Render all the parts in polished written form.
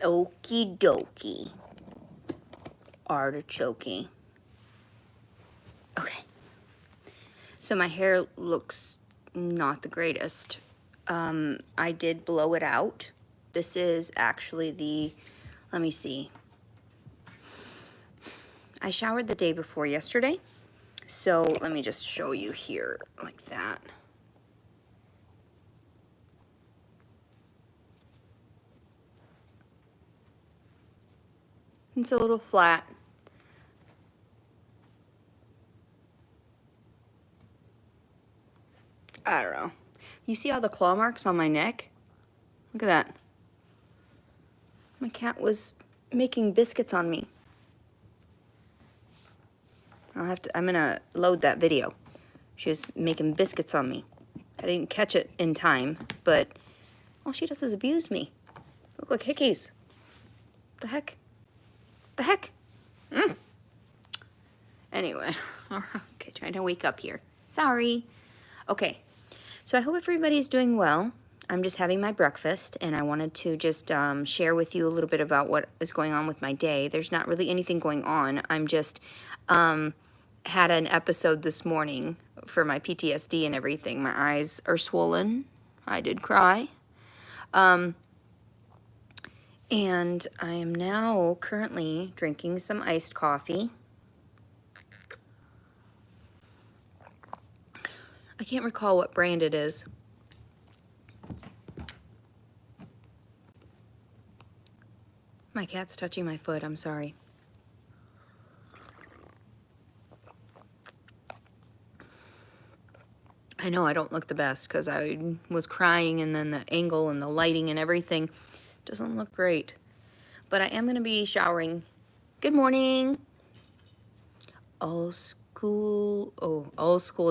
Okie dokie. Artichoke. Okay. So my hair looks not the greatest. I did blow it out. This is actually the, let me see. I showered the day before yesterday. So let me just show you here like that. It's a little flat. I don't know. You see all the claw marks on my neck? Look at that. My cat was making biscuits on me. I'm gonna load that video. She was making biscuits on me. I didn't catch it in time, but all she does is abuse me. Look like hickeys. The heck? The heck? Anyway, okay, trying to wake up here. Sorry. Okay, so I hope everybody's doing well. I'm just having my breakfast, and I wanted to just share with you a little bit about what is going on with my day. There's not really anything going on. I'm just had an episode this morning for my PTSD and everything. My eyes are swollen. I did cry. And I am now currently drinking some iced coffee. I can't recall what brand it is. My cat's touching my foot, I'm sorry. I know I don't look the best because I was crying, and then the angle and the lighting and everything doesn't look great. But I am going to be showering. Good morning. Old school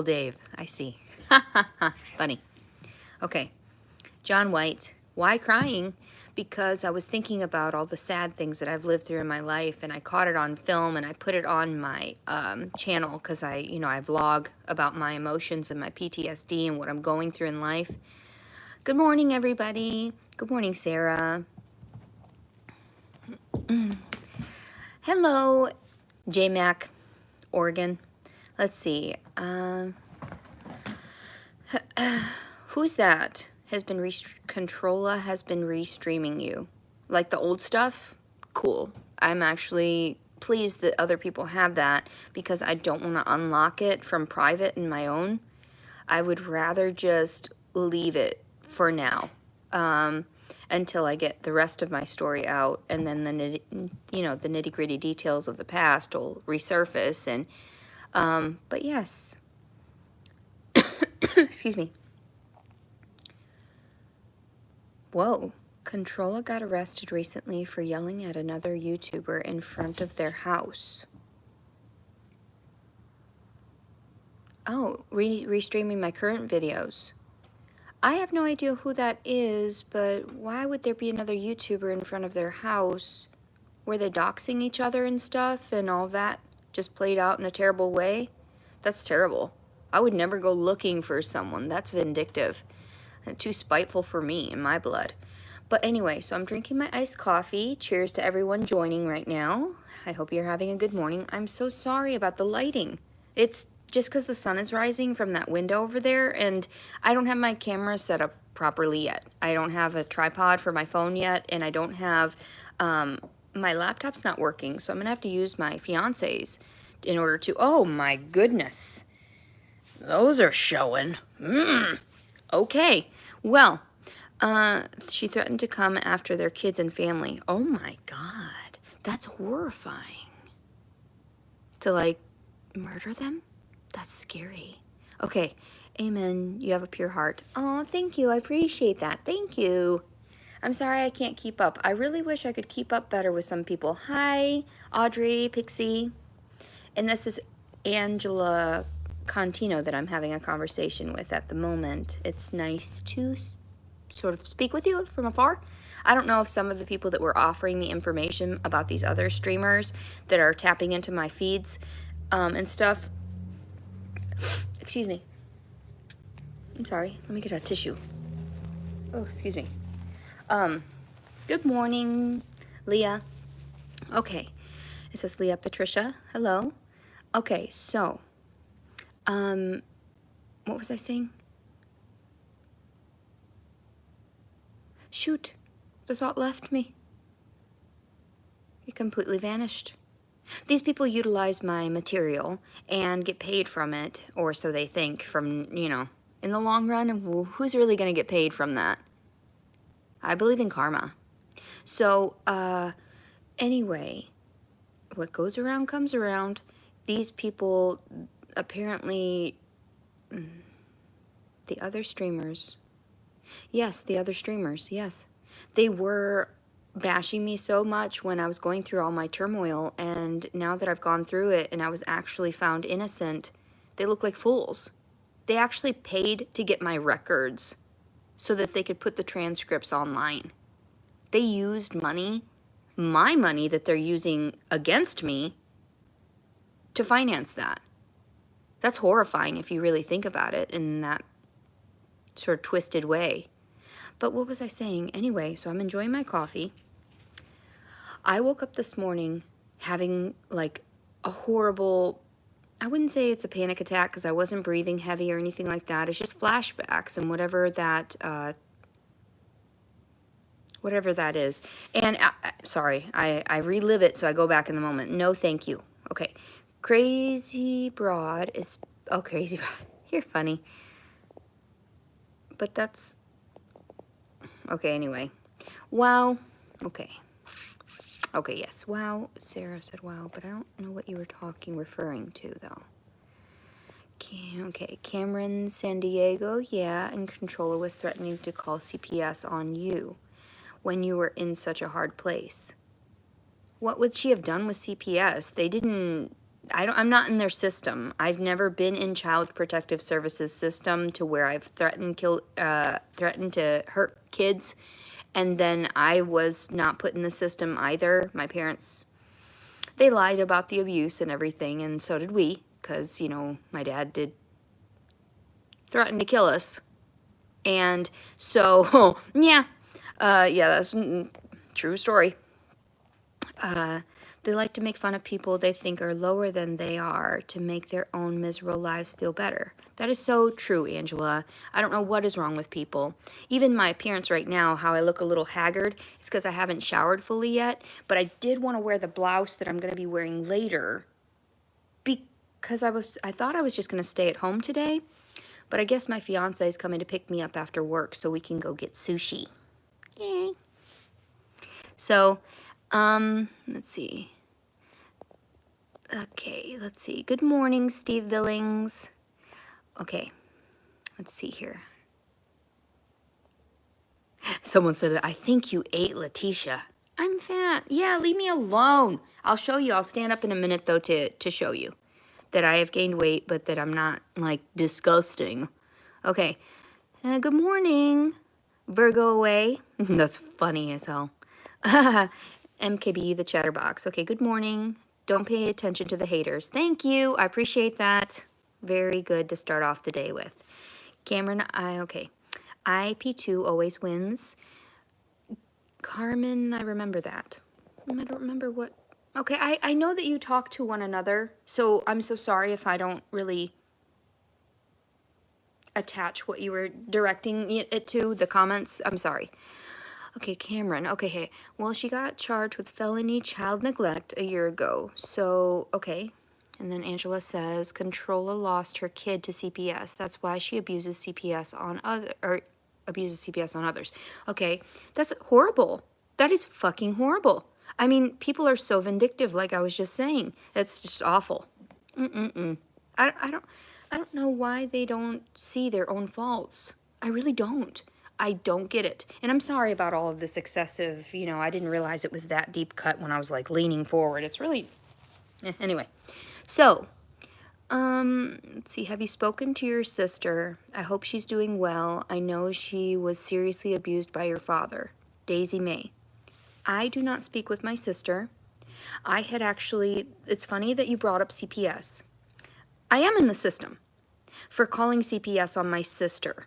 Dave. I see. Funny. Okay. John White. Why crying? Because I was thinking about all the sad things that I've lived through in my life, and I caught it on film, and I put it on my channel because I vlog about my emotions and my PTSD and what I'm going through in life. Good morning, everybody. Good morning, Sarah. Hello, J-Mac, Oregon. Let's see. Who's that? Controlla has been restreaming you. Like the old stuff? Cool. I'm actually pleased that other people have that because I don't want to unlock it from private in my own. I would rather just leave it for now until I get the rest of my story out, and then the nitty-gritty details of the past will resurface. And but yes. Excuse me. Whoa, Controlla got arrested recently for yelling at another YouTuber in front of their house. Oh, restreaming my current videos. I have no idea who that is, but why would there be another YouTuber in front of their house? Were they doxing each other and stuff, and all that just played out in a terrible way? That's terrible. I would never go looking for someone. That's vindictive. Too spiteful for me in my blood. But anyway, so I'm drinking my iced coffee. Cheers to everyone joining right now. I hope you're having a good morning. I'm so sorry about the lighting. It's just because the sun is rising from that window over there, and I don't have my camera set up properly yet. I don't have a tripod for my phone yet, and I don't have, my laptop's not working, so I'm gonna have to use my fiance's in order to, oh my goodness. Those are showing. Okay, well, she threatened to come after their kids and family. Oh my God, that's horrifying. To like murder them? That's scary. Okay, amen, you have a pure heart. Oh, thank you, I appreciate that, thank you. I'm sorry I can't keep up. I really wish I could keep up better with some people. Hi, Audrey, Pixie. And this is Angela Contino that I'm having a conversation with at the moment. It's nice to sort of speak with you from afar. I don't know if some of the people that were offering me information about these other streamers that are tapping into my feeds and stuff. Excuse me. I'm sorry. Let me get a tissue. Oh, excuse me. Good morning. Leah. Okay. It says Leah Patricia. Hello. Okay, so, what was I saying? Shoot, the thought left me. It completely vanished. These people utilize my material and get paid from it, or so they think, from, in the long run, who's really going to get paid from that? I believe in karma. So, anyway, what goes around comes around. These people, apparently, the other streamers, yes, they were bashing me so much when I was going through all my turmoil, and now that I've gone through it and I was actually found innocent, they look like fools. They actually paid to get my records so that they could put the transcripts online. They used money, my money that they're using against me, to finance that. That's horrifying if you really think about it in that sort of twisted way. But what was I saying? Anyway, so I'm enjoying my coffee. I woke up this morning having like a horrible, I wouldn't say it's a panic attack because I wasn't breathing heavy or anything like that. It's just flashbacks and whatever that is. And sorry, I relive it so I go back in the moment. No, thank you. Okay. Crazy Broad is, oh, Crazy Broad. You're funny. But that's, okay, anyway. Wow. Okay. Okay, yes. Wow. Sarah said wow, but I don't know what you were referring to, though. Okay. Cameron San Diego, yeah, and controller was threatening to call CPS on you when you were in such a hard place. What would she have done with CPS? They didn't, I'm not in their system. I've never been in Child Protective Services system to where I've threatened to hurt kids, and then I was not put in the system either. My parents, they lied about the abuse and everything, and so did we, because, my dad did threaten to kill us. And so, yeah, that's a true story. They like to make fun of people they think are lower than they are to make their own miserable lives feel better. That is so true, Angela. I don't know what is wrong with people. Even my appearance right now, how I look a little haggard, it's because I haven't showered fully yet. But I did want to wear the blouse that I'm going to be wearing later because I thought I was just going to stay at home today. But I guess my fiance is coming to pick me up after work so we can go get sushi. Yay. So, let's see. Okay, let's see. Good morning, Steve Billings. Okay, let's see here. Someone said, I think you ate Letitia. I'm fat. Yeah, leave me alone. I'll show you. I'll stand up in a minute, though, to show you that I have gained weight, but that I'm not, like, disgusting. Okay. Good morning, Virgo away. That's funny as hell. MKB, the chatterbox. Okay, good morning. Don't pay attention to the haters. Thank you. I appreciate that. Very good to start off the day with. Cameron, okay. IP2 always wins. Carmen, I remember that. I don't remember what. Okay, I know that you talk to one another, so I'm so sorry if I don't really attach what you were directing it to, the comments. I'm sorry. Okay, Cameron. Okay, hey. Well, she got charged with felony child neglect a year ago. So, okay. And then Angela says, Controlla lost her kid to CPS. That's why she abuses CPS on others. Okay, that's horrible. That is fucking horrible. I mean, people are so vindictive, like I was just saying. That's just awful. I don't know why they don't see their own faults. I really don't. I don't get it. And I'm sorry about all of this excessive, I didn't realize it was that deep cut when I was like leaning forward. It's really, anyway. So, let's see, have you spoken to your sister? I hope she's doing well. I know she was seriously abused by your father. Daisy May. I do not speak with my sister. I had actually, it's funny that you brought up CPS. I am in the system for calling CPS on my sister.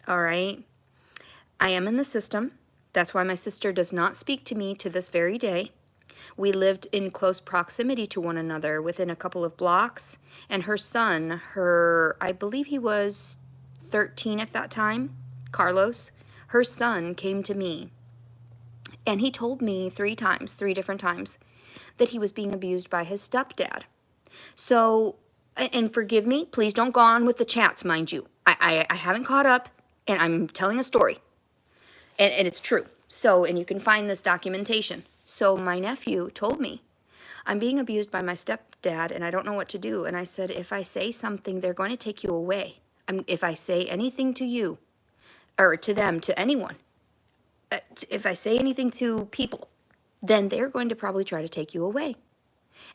All right. I am in the system. That's why my sister does not speak to me to this very day. We lived in close proximity to one another within a couple of blocks, and her son, I believe he was 13 at that time, Carlos, her son came to me, and he told me 3 different times, that he was being abused by his stepdad. So, and forgive me, please don't go on with the chats, mind you. I haven't caught up, and I'm telling a story, and it's true. So, and you can find this documentation. So my nephew told me, I'm being abused by my stepdad and I don't know what to do. And I said, if I say something, they're going to take you away. If I say anything to you, or to them, to anyone, if I say anything to people, then they're going to probably try to take you away.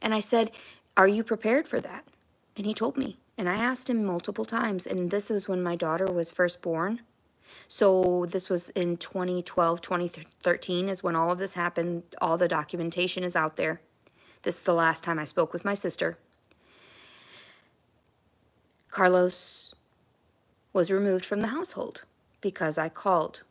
And I said, are you prepared for that? And he told me. And I asked him multiple times. And this was when my daughter was first born. So this was in 2012, 2013 is when all of this happened. All the documentation is out there. This is the last time I spoke with my sister. Carlos was removed from the household because I called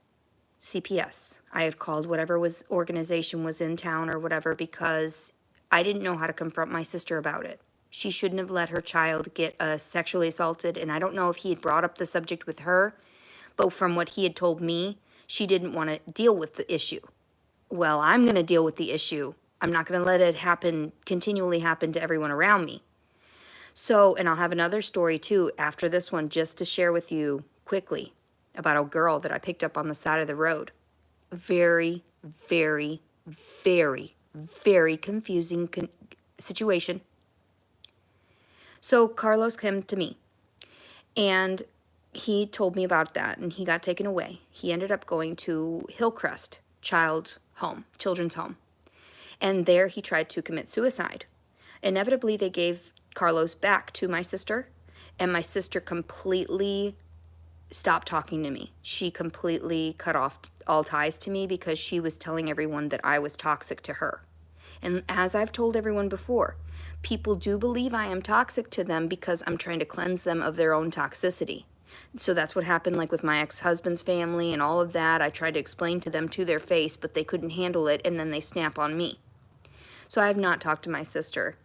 CPS. I had called whatever organization was in town or whatever because I didn't know how to confront my sister about it. She shouldn't have let her child get sexually assaulted, and I don't know if he had brought up the subject with her, but from what he had told me, she didn't want to deal with the issue. Well, I'm going to deal with the issue. I'm not going to let it continually happen to everyone around me. So, and I'll have another story too after this one just to share with you quickly about a girl that I picked up on the side of the road. Very, very, very, very confusing situation. So Carlos came to me and he told me about that and he got taken away. He ended up going to Hillcrest children's home. And there he tried to commit suicide. Inevitably, they gave Carlos back to my sister, and my sister completely stopped talking to me. She completely cut off all ties to me because she was telling everyone that I was toxic to her. And as I've told everyone before, people do believe I am toxic to them because I'm trying to cleanse them of their own toxicity. So that's what happened like with my ex-husband's family and all of that. I tried to explain to them to their face, but they couldn't handle it, and then they snap on me. So I have not talked to my sister.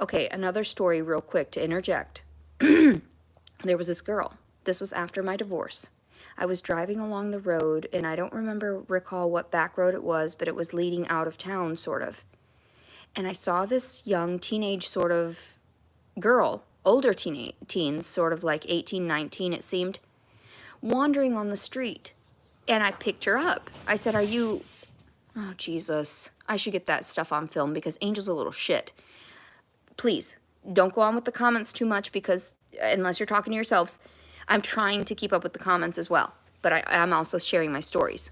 Okay, another story real quick to interject. There was this girl. This was after my divorce. I was driving along the road, and I don't recall what back road it was, but it was leading out of town, sort of. And I saw this young teenage sort of girl, older teens, sort of like 18, 19 it seemed, wandering on the street. And I picked her up. I said, oh, Jesus. I should get that stuff on film because Angel's a little shit. Please, don't go on with the comments too much because, unless you're talking to yourselves, I'm trying to keep up with the comments as well. But I'm also sharing my stories.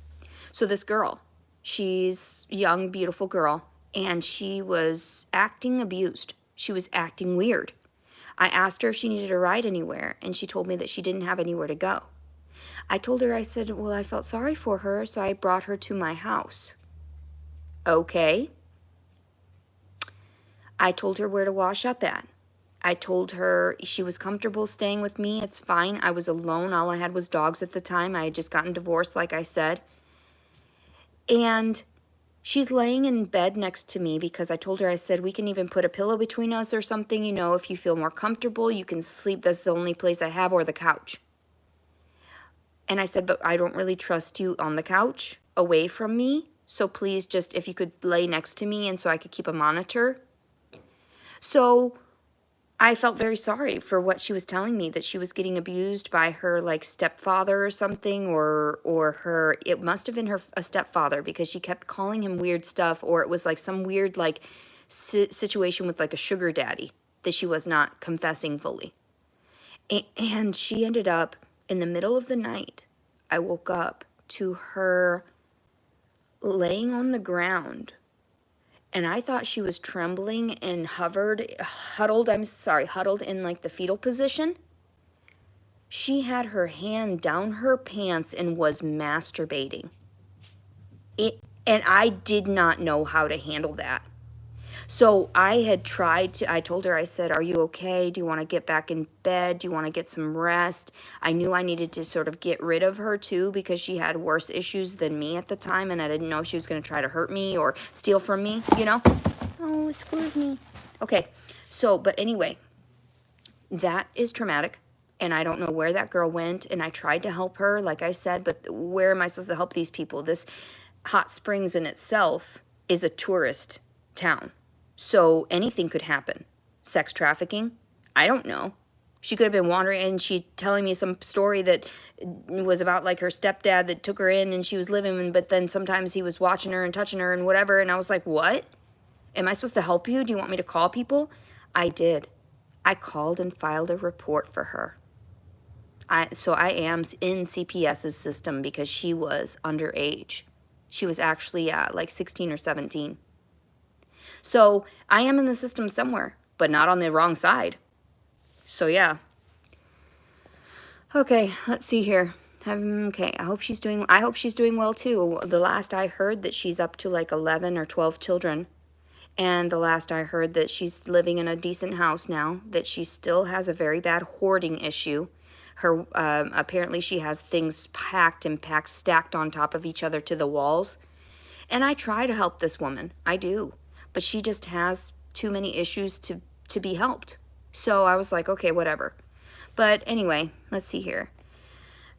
So this girl, she's a young, beautiful girl, and she was acting abused. She was acting weird. I asked her if she needed a ride anywhere, and she told me that she didn't have anywhere to go. I told her, I said, well, I felt sorry for her, so I brought her to my house. Okay. I told her where to wash up at. I told her she was comfortable staying with me. It's fine. I was alone. All I had was dogs at the time. I had just gotten divorced, like I said. And she's laying in bed next to me because I told her, I said, we can even put a pillow between us or something. You know, if you feel more comfortable, you can sleep. That's the only place I have, or the couch. And I said, but I don't really trust you on the couch away from me. So please just, if you could lay next to me and so I could keep a monitor. So I felt very sorry for what she was telling me, that she was getting abused by her like stepfather or something, or her, it must have been a stepfather because she kept calling him weird stuff, or it was like some weird like situation with like a sugar daddy that she was not confessing fully. And she ended up in the middle of the night, I woke up to her laying on the ground, and I thought she was trembling and huddled in like the fetal position. She had her hand down her pants and was masturbating. And I did not know how to handle that. So I had tried to, I told her, I said, are you okay? Do you want to get back in bed? Do you want to get some rest? I knew I needed to sort of get rid of her too because she had worse issues than me at the time, and I didn't know if she was going to try to hurt me or steal from me, you know? Oh, excuse me. Okay, so, but anyway, that is traumatic. And I don't know where that girl went. And I tried to help her, like I said, but where am I supposed to help these people? This Hot Springs in itself is a tourist town. So anything could happen. Sex trafficking? I don't know. She could have been wandering and she telling me some story that was about like her stepdad that took her in and she was living, but then sometimes he was watching her and touching her and whatever. And I was like, what? Am I supposed to help you? Do you want me to call people? I did. I called and filed a report for her. So I am in CPS's system because she was underage. She was actually like 16 or 17. So I am in the system somewhere, but not on the wrong side. So yeah. Okay, let's see here. Okay, I hope she's doing well too. The last I heard that she's up to like 11 or 12 children. And the last I heard that she's living in a decent house now, that she still has a very bad hoarding issue. Her apparently she has things packed stacked on top of each other to the walls. And I try to help this woman. I do. But she just has too many issues to be helped. So I was like, okay, whatever. But anyway, let's see here.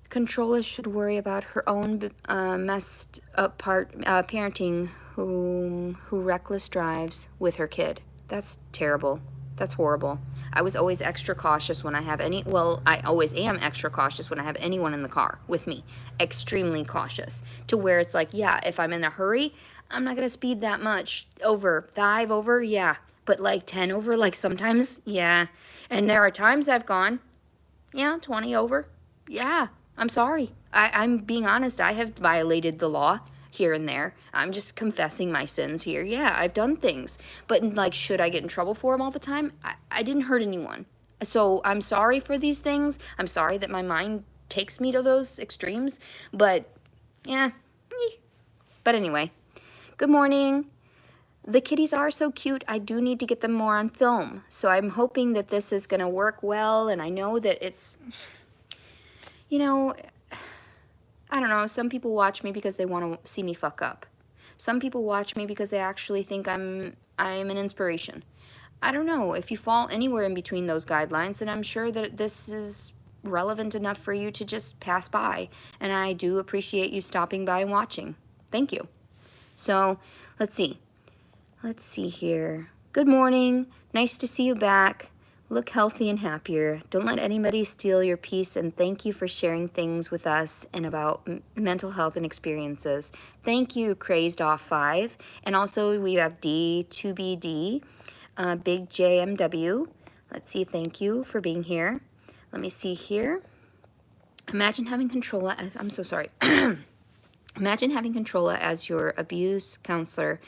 Controller should worry about her own messed up parenting who reckless drives with her kid. That's terrible. That's horrible. I was always extra cautious when I have I always am extra cautious when I have anyone in the car with me. Extremely cautious. To where it's like, yeah, if I'm in a hurry, I'm not going to speed that much. Over. 5 over, yeah. But like 10 over, like sometimes, yeah. And there are times I've gone, yeah, 20 over. Yeah, I'm sorry. I'm being honest. I have violated the law here and there. I'm just confessing my sins here. Yeah, I've done things. But like, should I get in trouble for them all the time? I didn't hurt anyone. So I'm sorry for these things. I'm sorry that my mind takes me to those extremes. But yeah. But anyway, good morning. The kitties are so cute. I do need to get them more on film. So I'm hoping that this is going to work well. And I know that it's, you know, I don't know. Some people watch me because they want to see me fuck up. Some people watch me because they actually think I'm an inspiration. I don't know. If you fall anywhere in between those guidelines, then I'm sure that this is relevant enough for you to just pass by. And I do appreciate you stopping by and watching. Thank you. So, let's see. Let's see here. Good morning. Nice to see you back. Look healthy and happier. Don't let anybody steal your peace, and thank you for sharing things with us and about mental health and experiences. Thank you, Crazed Off 5. And also we have D2BD, Big JMW. Let's see, thank you for being here. Let me see here. Imagine having Controlla as, I'm so sorry. Imagine having Controlla as your abuse counselor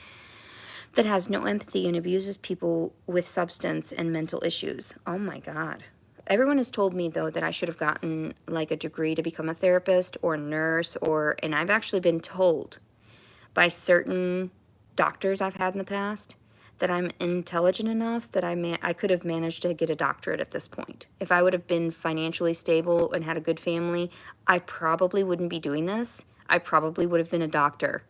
that has no empathy and abuses people with substance and mental issues. Oh my God. Everyone has told me though that I should have gotten like a degree to become a therapist or a nurse and I've actually been told by certain doctors I've had in the past that I'm intelligent enough that I could have managed to get a doctorate at this point. If I would have been financially stable and had a good family, I probably wouldn't be doing this. I probably would have been a doctor.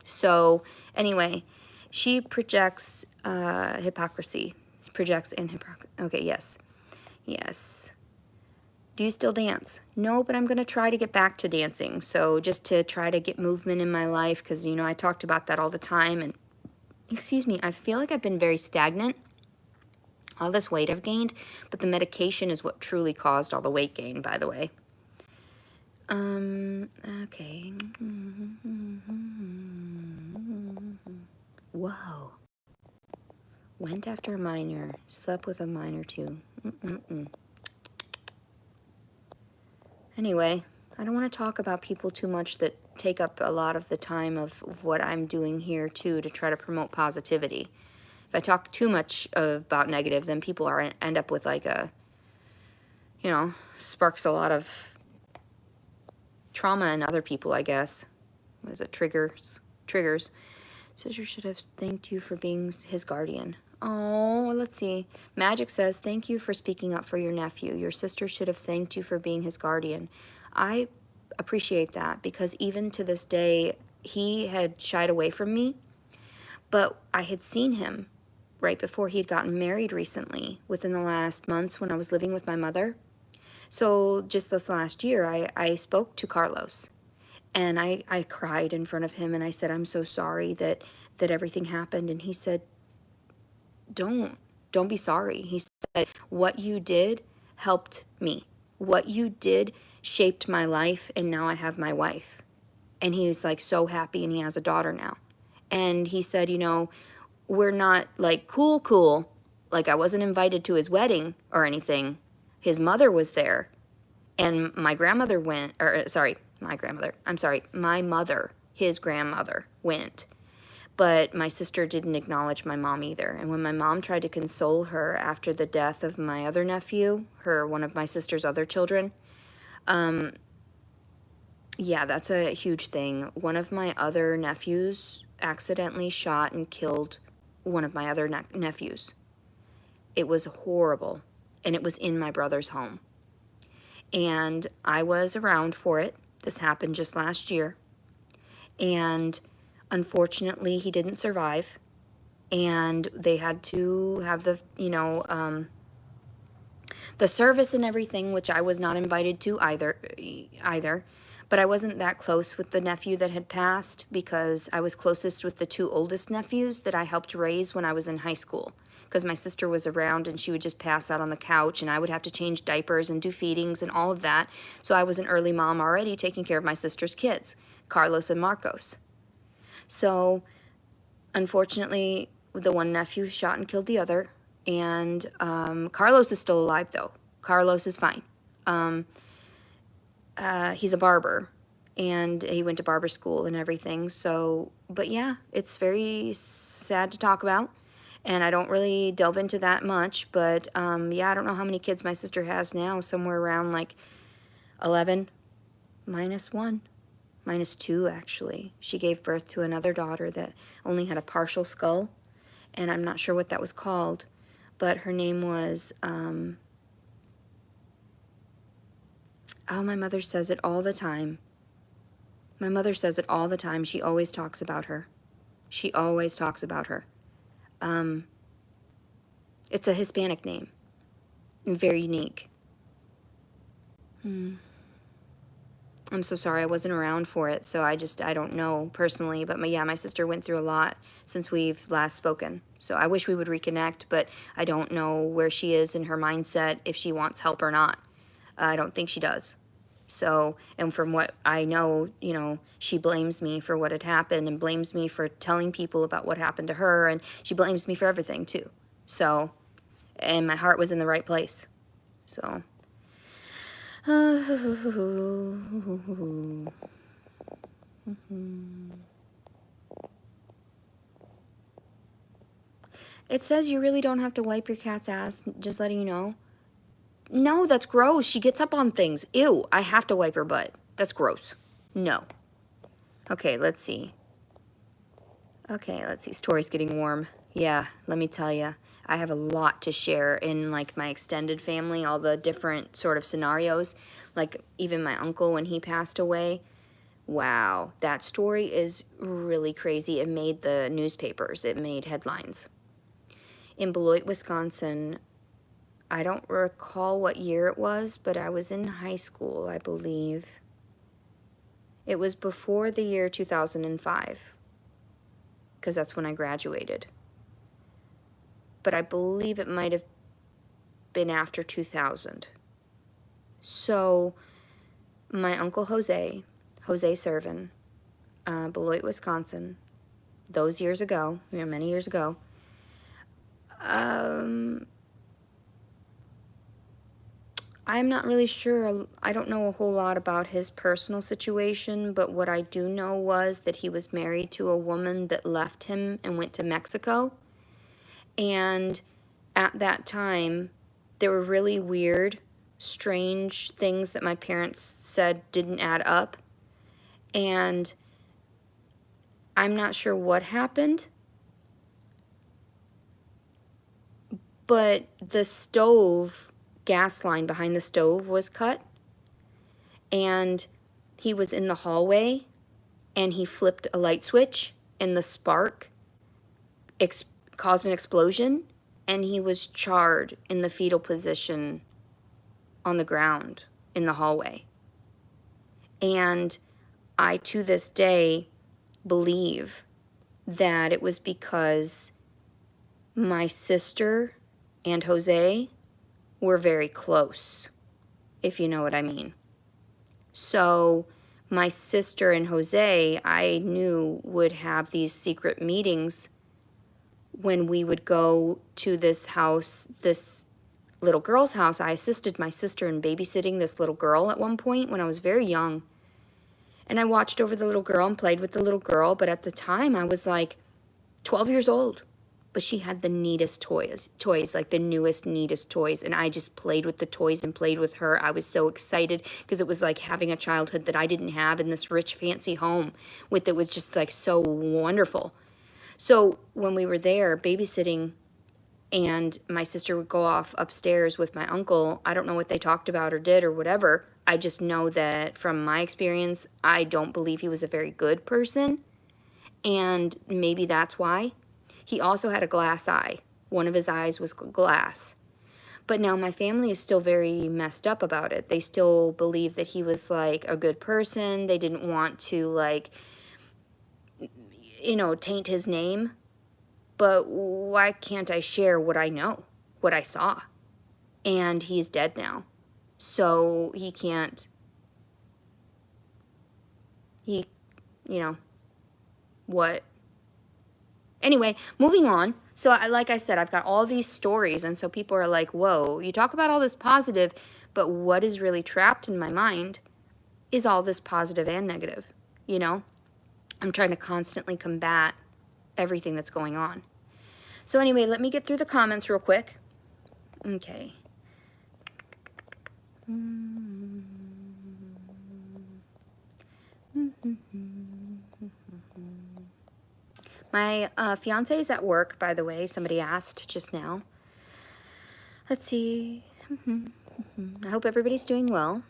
So anyway, she projects hypocrisy. Projects and hypocrisy. Okay, yes. Yes. Do you still dance? No, but I'm going to try to get back to dancing. So just to try to get movement in my life because, you know, I talked about that all the time. And, excuse me, I feel like I've been very stagnant. All this weight I've gained, but the medication is what truly caused all the weight gain, by the way. Okay. Whoa. Went after a minor, slept with a minor too. Anyway, I don't want to talk about people too much that take up a lot of the time of what I'm doing here too to try to promote positivity. If I talk too much about negative, then people end up with like a, you know, sparks a lot of trauma in other people, I guess. What is it? Triggers. Sister should have thanked you for being his guardian. Oh, let's see. Magic says, thank you for speaking up for your nephew. Your sister should have thanked you for being his guardian. I appreciate that because even to this day, he had shied away from me, but I had seen him right before he had gotten married recently, within the last months when I was living with my mother. So just this last year, I spoke to Carlos. And I cried in front of him and I said, I'm so sorry that everything happened. And he said, don't be sorry. He said, what you did helped me. What you did shaped my life, and now I have my wife. And he was like so happy, and he has a daughter now. And he said, we're not like cool. Like I wasn't invited to his wedding or anything. His mother was there. And my grandmother went, or sorry, my mother, his grandmother, went. But my sister didn't acknowledge my mom either. And when my mom tried to console her after the death of my other nephew, one of my sister's other children, yeah, that's a huge thing. One of my other nephews accidentally shot and killed one of my other nephews. It was horrible, and it was in my brother's home. And I was around for it. This happened just last year. And unfortunately, he didn't survive. And they had to have the service and everything, which I was not invited to either. But I wasn't that close with the nephew that had passed because I was closest with the two oldest nephews that I helped raise when I was in high school. Because my sister was around and she would just pass out on the couch and I would have to change diapers and do feedings and all of that. So I was an early mom already taking care of my sister's kids, Carlos and Marcos. So unfortunately, the one nephew shot and killed the other. And Carlos is still alive though. Carlos is fine. He's a barber and he went to barber school and everything. So, but yeah, it's very sad to talk about. And I don't really delve into that much, but yeah, I don't know how many kids my sister has now, somewhere around like 11, minus 1, minus 2 actually. She gave birth to another daughter that only had a partial skull, and I'm not sure what that was called, but her name was, oh, my mother says it all the time. My mother says it all the time. She always talks about her. She always talks about her. It's a Hispanic name, very unique. I'm so sorry I wasn't around for it, so I don't know personally, but my sister went through a lot since we've last spoken. So I wish we would reconnect, but I don't know where she is in her mindset, if she wants help or not. I don't think she does. So, and from what I know, she blames me for what had happened and blames me for telling people about what happened to her, and she blames me for everything too. So, and my heart was in the right place. So, it says you really don't have to wipe your cat's ass, just letting you know. No, that's gross. She gets up on things. Ew, I have to wipe her butt. That's gross. No. Okay, let's see. Story's getting warm. Yeah, let me tell you. I have a lot to share in like my extended family, all the different sort of scenarios. Like even my uncle when he passed away. Wow, that story is really crazy. It made the newspapers. It made headlines. In Beloit, Wisconsin, I don't recall what year it was, but I was in high school, I believe. It was before the year 2005, because that's when I graduated. But I believe it might have been after 2000. So my uncle Jose Servin, Beloit, Wisconsin, those years ago, many years ago, I'm not really sure. I don't know a whole lot about his personal situation, but what I do know was that he was married to a woman that left him and went to Mexico. And at that time, there were really weird, strange things that my parents said didn't add up. And I'm not sure what happened, but the stove, gas line behind the stove was cut, and he was in the hallway, and he flipped a light switch, and the spark caused an explosion, and he was charred in the fetal position on the ground in the hallway. And I, to this day, believe that it was because my sister and Jose were very close, if you know what I mean. So my sister and Jose, I knew, would have these secret meetings when we would go to this house, this little girl's house. I assisted my sister in babysitting this little girl at one point when I was very young. And I watched over the little girl and played with the little girl, but at the time I was like 12 years old. But she had the neatest toys, like the newest, neatest toys. And I just played with the toys and played with her. I was so excited because it was like having a childhood that I didn't have in this rich, fancy home with it was just like so wonderful. So when we were there babysitting and my sister would go off upstairs with my uncle, I don't know what they talked about or did or whatever. I just know that from my experience, I don't believe he was a very good person. And maybe that's why. He also had a glass eye. One of his eyes was glass. But now my family is still very messed up about it. They still believe that he was like a good person. They didn't want to like, taint his name. But why can't I share what I know, what I saw? And he's dead now. So he can't, what? Anyway, moving on. So like I said, I've got all these stories, and so people are like, whoa, you talk about all this positive, but what is really trapped in my mind is all this positive and negative, I'm trying to constantly combat everything that's going on. So anyway, let me get through the comments real quick. Okay. My fiance is at work, by the way. Somebody asked just now. Let's see. I hope everybody's doing well.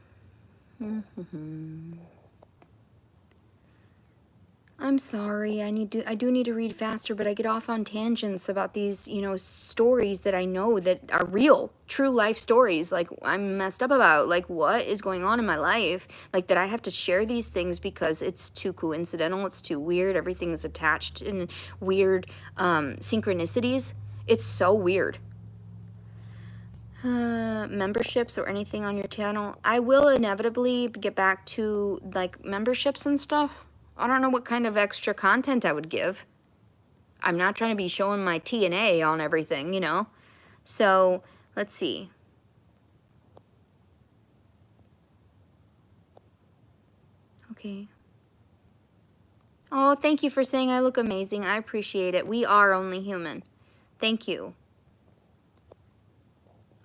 I'm sorry. I do need to read faster, but I get off on tangents about these, stories that I know that are real, true life stories. Like I'm messed up about, like what is going on in my life, like that I have to share these things because it's too coincidental, it's too weird. Everything is attached in weird synchronicities. It's so weird. Memberships or anything on your channel. I will inevitably get back to like memberships and stuff. I don't know what kind of extra content I would give. I'm not trying to be showing my T&A on everything, So, let's see. Okay. Oh, thank you for saying I look amazing. I appreciate it. We are only human. Thank you.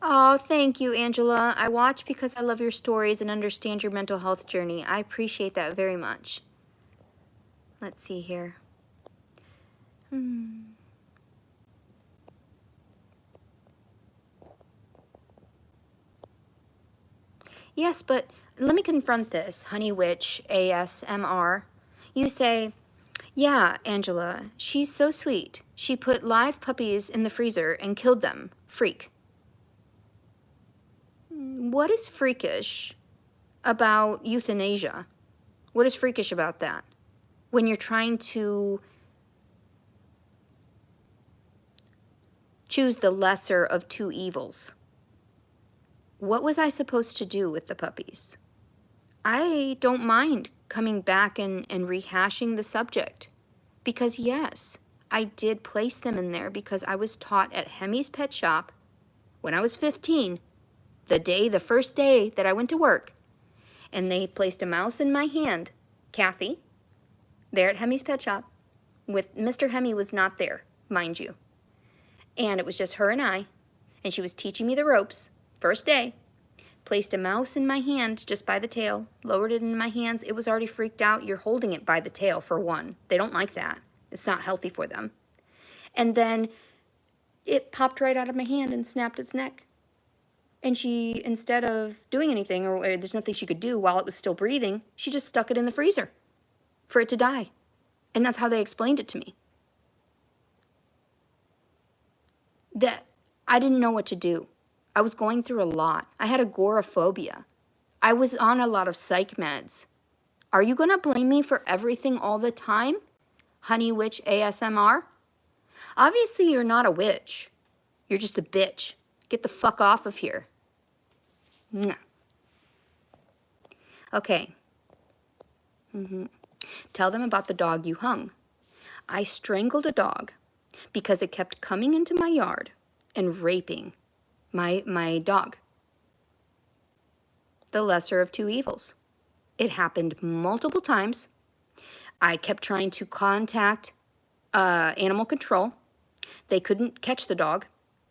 Oh, thank you, Angela. I watch because I love your stories and understand your mental health journey. I appreciate that very much. Let's see here. Yes, but let me confront this, Honey Witch ASMR. You say, yeah, Angela, she's so sweet. She put live puppies in the freezer and killed them. Freak. What is freakish about euthanasia? What is freakish about that? When you're trying to choose the lesser of two evils. What was I supposed to do with the puppies? I don't mind coming back and rehashing the subject. Because yes, I did place them in there because I was taught at Hemi's Pet Shop when I was 15, the first day that I went to work, and they placed a mouse in my hand, Kathy, there at Hemi's Pet Shop, with Mr. Hemi was not there, mind you. And it was just her and I, and she was teaching me the ropes, first day. placed a mouse in my hand just by the tail, lowered it in my hands. It was already freaked out. You're holding it by the tail, for one. They don't like that. It's not healthy for them. And then it popped right out of my hand and snapped its neck. And she, instead of doing anything, or there's nothing she could do while it was still breathing, she just stuck it in the freezer for it to die. And that's how they explained it to me. That I didn't know what to do. I was going through a lot. I had agoraphobia. I was on a lot of psych meds. Are you gonna blame me for everything all the time? Honey Witch ASMR? Obviously you're not a witch. You're just a bitch. Get the fuck off of here. Mwah. Okay. Tell them about the dog you hung. I strangled a dog because it kept coming into my yard and raping my dog. The lesser of two evils. It happened multiple times. I kept trying to contact animal control. They couldn't catch the dog.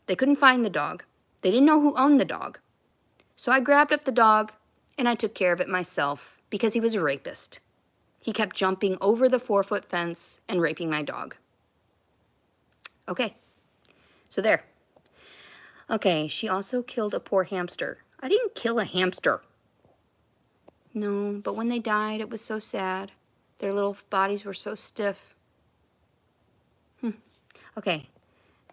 They couldn't find the dog. They didn't know who owned the dog. So I grabbed up the dog and I took care of it myself because he was a rapist. He kept jumping over the 4-foot fence and raping my dog. Okay, so there. Okay, she also killed a poor hamster. I didn't kill a hamster. No, but when they died, it was so sad. Their little bodies were so stiff. Okay.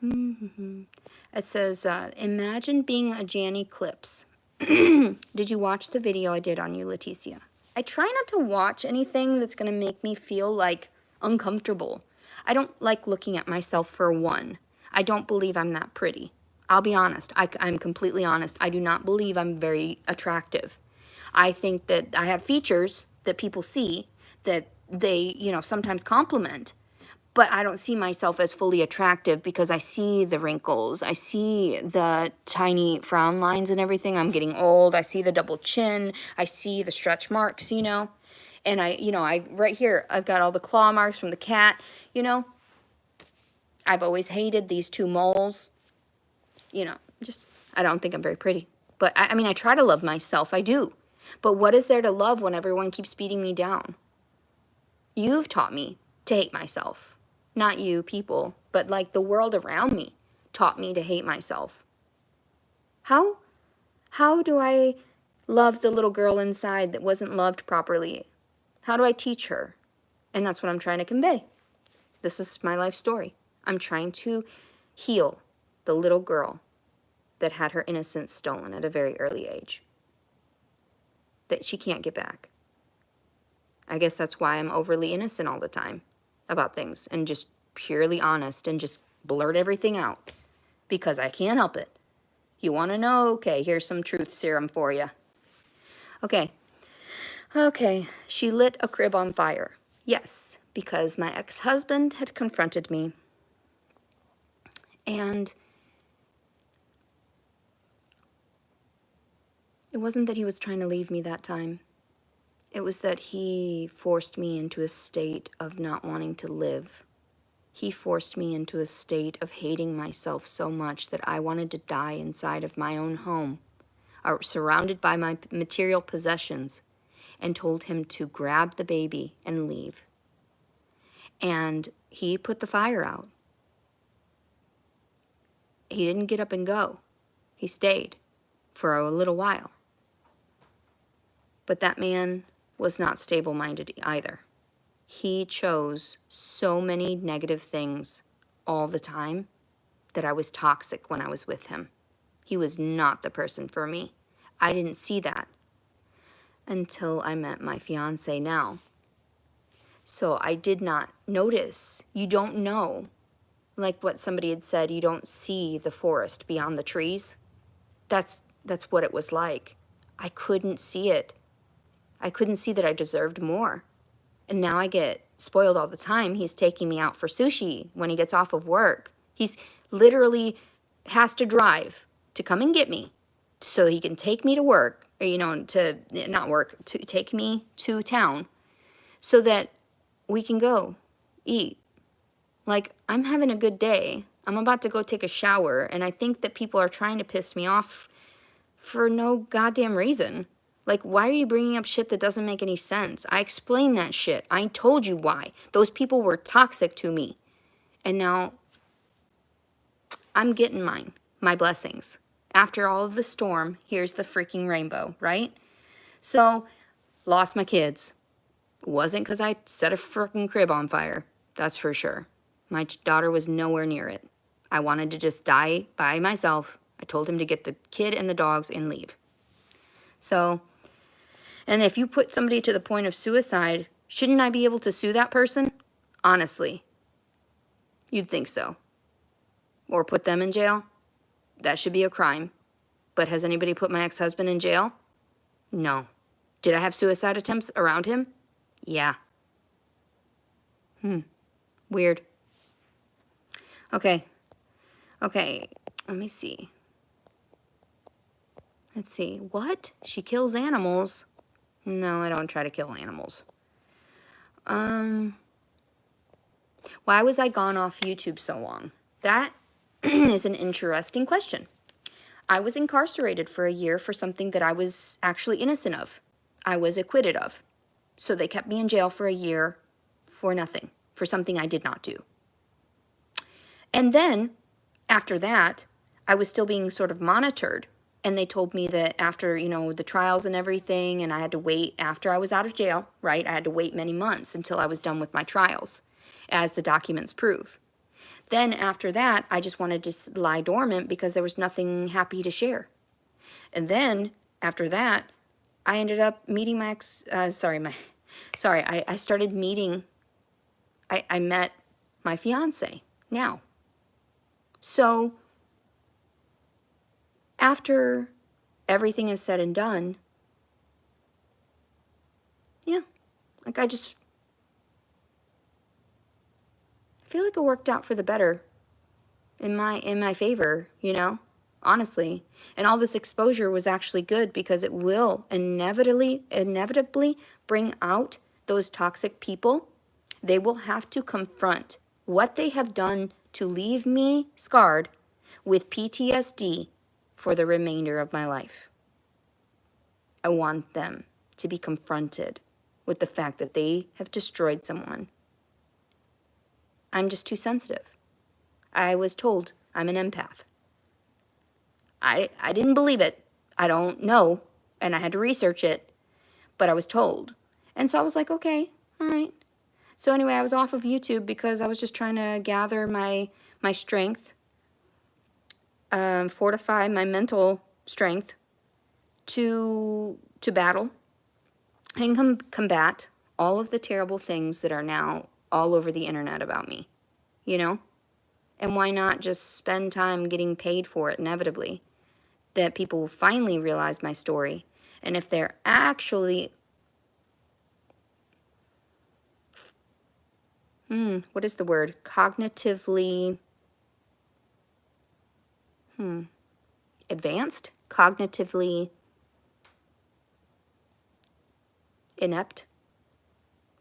It says, imagine being a Janny Clips. Did you watch the video I did on you, Leticia? I try not to watch anything that's going to make me feel like uncomfortable. I don't like looking at myself, for one. I don't believe I'm that pretty. I'll be honest. I'm completely honest. I do not believe I'm very attractive. I think that I have features that people see that they, sometimes compliment. But I don't see myself as fully attractive because I see the wrinkles. I see the tiny frown lines and everything. I'm getting old. I see the double chin. I see the stretch marks, And I right here, I've got all the claw marks from the cat, I've always hated these two moles. I don't think I'm very pretty. But I try to love myself. I do. But what is there to love when everyone keeps beating me down? You've taught me to hate myself. Not you, people, but like the world around me taught me to hate myself. How do I love the little girl inside that wasn't loved properly? How do I teach her? And that's what I'm trying to convey. This is my life story. I'm trying to heal the little girl that had her innocence stolen at a very early age, that she can't get back. I guess that's why I'm overly innocent all the time about things and just purely honest and just blurt everything out because I can't help it. You want to know? Okay, here's some truth serum for you. Okay, she lit a crib on fire. Yes, because my ex-husband had confronted me, and it wasn't that he was trying to leave me that time. It was that he forced me into a state of not wanting to live. He forced me into a state of hating myself so much that I wanted to die inside of my own home, surrounded by my material possessions, and told him to grab the baby and leave. And he put the fire out. He didn't get up and go. He stayed for a little while. But that man was not stable-minded either. He chose so many negative things all the time that I was toxic when I was with him. He was not the person for me. I didn't see that until I met my fiance now. So I did not notice. You don't know. Like what somebody had said, you don't see the forest beyond the trees. That's what it was like. I couldn't see it. I couldn't see that I deserved more. And now I get spoiled all the time. He's taking me out for sushi when he gets off of work. He's literally has to drive to come and get me so he can take me to work, or, to take me to town so that we can go eat. Like, I'm having a good day. I'm about to go take a shower, and I think that people are trying to piss me off for no goddamn reason. Like, why are you bringing up shit that doesn't make any sense? I explained that shit. I told you why. Those people were toxic to me. And now I'm getting mine, my blessings. After all of the storm, here's the freaking rainbow, right? So, lost my kids. Wasn't because I set a freaking crib on fire. That's for sure. My daughter was nowhere near it. I wanted to just die by myself. I told him to get the kid and the dogs and leave. So, and if you put somebody to the point of suicide, shouldn't I be able to sue that person? Honestly, you'd think so. Or put them in jail? That should be a crime. But has anybody put my ex-husband in jail? No. Did I have suicide attempts around him? Yeah. Weird. Okay. Let me see. Let's see. What? She kills animals? No, I don't try to kill animals. Why was I gone off YouTube so long? That is an interesting question. I was incarcerated for a year for something that I was actually innocent of. I was acquitted of. So they kept me in jail for a year for nothing, for something I did not do. And then, after that, I was still being sort of monitored. And they told me that after, the trials and everything, and I had to wait after I was out of jail, right? I had to wait many months until I was done with my trials, as the documents prove. Then after that, I just wanted to lie dormant because there was nothing happy to share. And then, after that, I ended up meeting I started meeting, I met my fiance now. So, after everything is said and done, yeah, like I feel like it worked out for the better in my favor, honestly. And all this exposure was actually good because it will inevitably bring out those toxic people. They will have to confront what they have done to leave me scarred with PTSD for the remainder of my life. I want them to be confronted with the fact that they have destroyed someone. I'm just too sensitive. I was told I'm an empath. I didn't believe it. I don't know. And I had to research it. But I was told. And so I was like, okay, all right. So anyway, I was off of YouTube because I was just trying to gather my strength, fortify my mental strength to battle and combat all of the terrible things that are now all over the internet about me, And why not just spend time getting paid for it inevitably? That people will finally realize my story. And if they're actually, what is the word? Cognitively, advanced? Cognitively inept?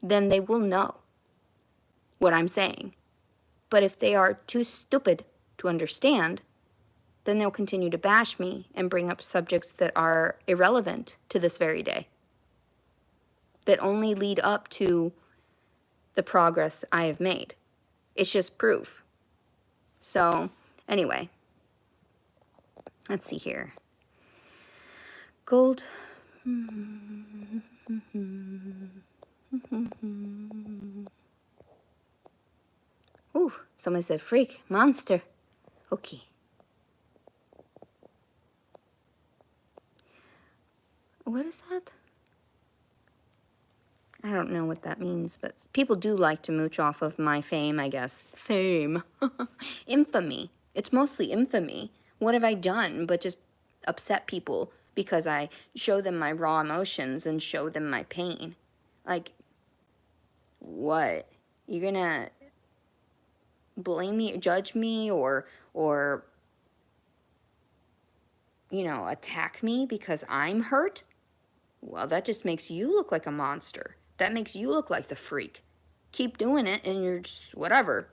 Then they will know what I'm saying. But if they are too stupid to understand, then they'll continue to bash me and bring up subjects that are irrelevant to this very day, that only lead up to the progress I have made. It's just proof. So, anyway, let's see here. Gold. Ooh, somebody said freak, monster. Okay. What is that? I don't know what that means, but people do like to mooch off of my fame, I guess. Fame. Infamy. It's mostly infamy. What have I done but just upset people because I show them my raw emotions and show them my pain? Like, what? You're gonna blame me, judge me, or attack me because I'm hurt? Well, that just makes you look like a monster. That makes you look like the freak. Keep doing it and you're just whatever.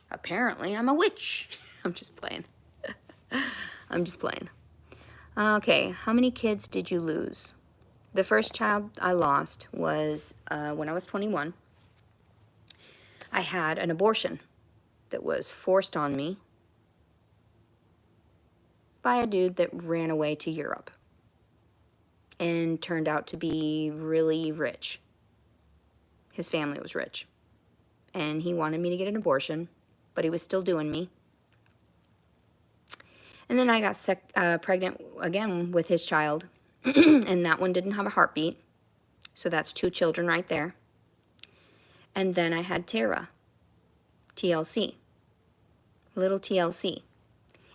Apparently, I'm a witch. I'm just playing. I'm just playing. Okay, how many kids did you lose? The first child I lost was when I was 21. I had an abortion that was forced on me by a dude that ran away to Europe and turned out to be really rich. His family was rich. And he wanted me to get an abortion, but he was still doing me. And then I got pregnant again with his child, and that one didn't have a heartbeat. So that's 2 children right there. And then I had Tara, TLC, little TLC.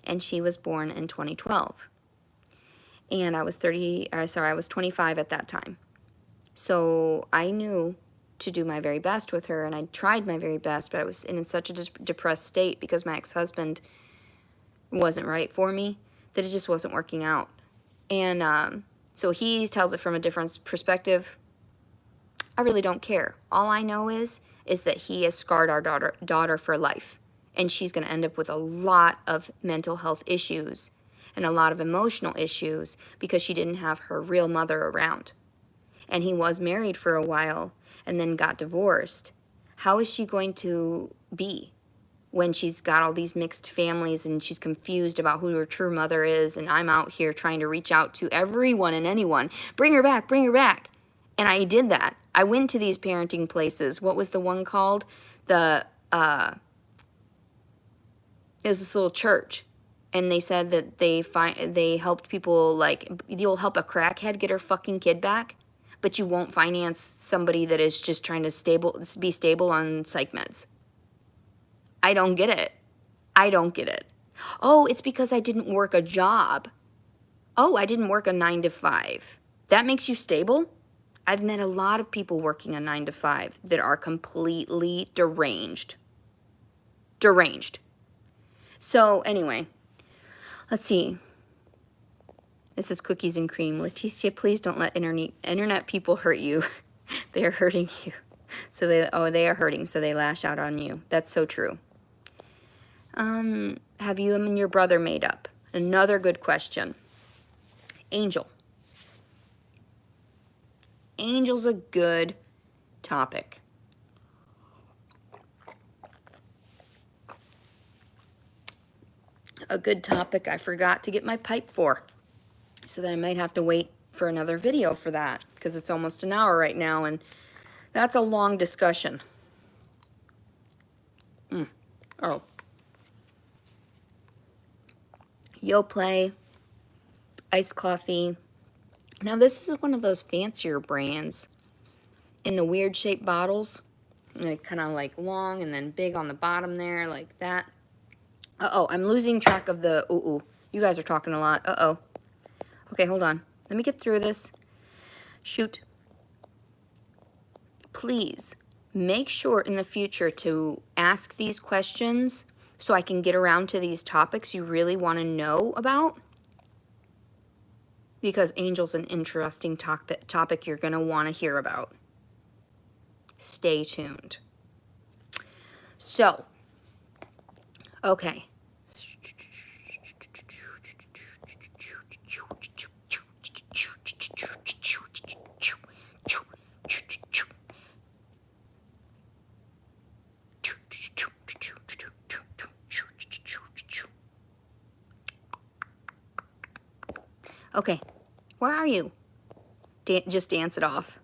And she was born in 2012. And I was 25 at that time. So I knew to do my very best with her, and I tried my very best, but I was in such a depressed state because my ex-husband wasn't right for me that it just wasn't working out. And so he tells it from a different perspective. I really don't care. All I know is that he has scarred our daughter for life, and she's going to end up with a lot of mental health issues and a lot of emotional issues because she didn't have her real mother around. And he was married for a while and then got divorced. How is she going to be when she's got all these mixed families and she's confused about who her true mother is, and I'm out here trying to reach out to everyone and anyone. Bring her back, bring her back. And I did that. I went to these parenting places. What was the one called? It was this little church. And they said that they helped people, like, you'll help a crackhead get her fucking kid back, but you won't finance somebody that is just trying to be stable on psych meds. I don't get it. I don't get it. Oh, it's because I didn't work a job. Oh, I didn't work a 9 to 5. That makes you stable? I've met a lot of people working a 9 to 5 that are completely deranged. Deranged. So anyway, let's see. This is cookies and cream. Leticia, please don't let internet people hurt you. They are hurting you. So they are hurting, so they lash out on you. That's so true. Have you and your brother made up? Another good question. Angel. Angel's a good topic. A good topic I forgot to get my pipe for. So that I might have to wait for another video for that, because it's almost an hour right now, and that's a long discussion. Oh. Yoplait, iced coffee. Now this is one of those fancier brands in the weird shaped bottles. Like kind of like long and then big on the bottom there, like that. Uh-oh, I'm losing track of the ooh. You guys are talking a lot. Uh-oh. Okay, hold on. Let me get through this. Shoot. Please make sure in the future to ask these questions so I can get around to these topics you really want to know about. Because Angel's an interesting topic you're going to want to hear about. Stay tuned. So, okay. Okay, where are you? Just dance it off.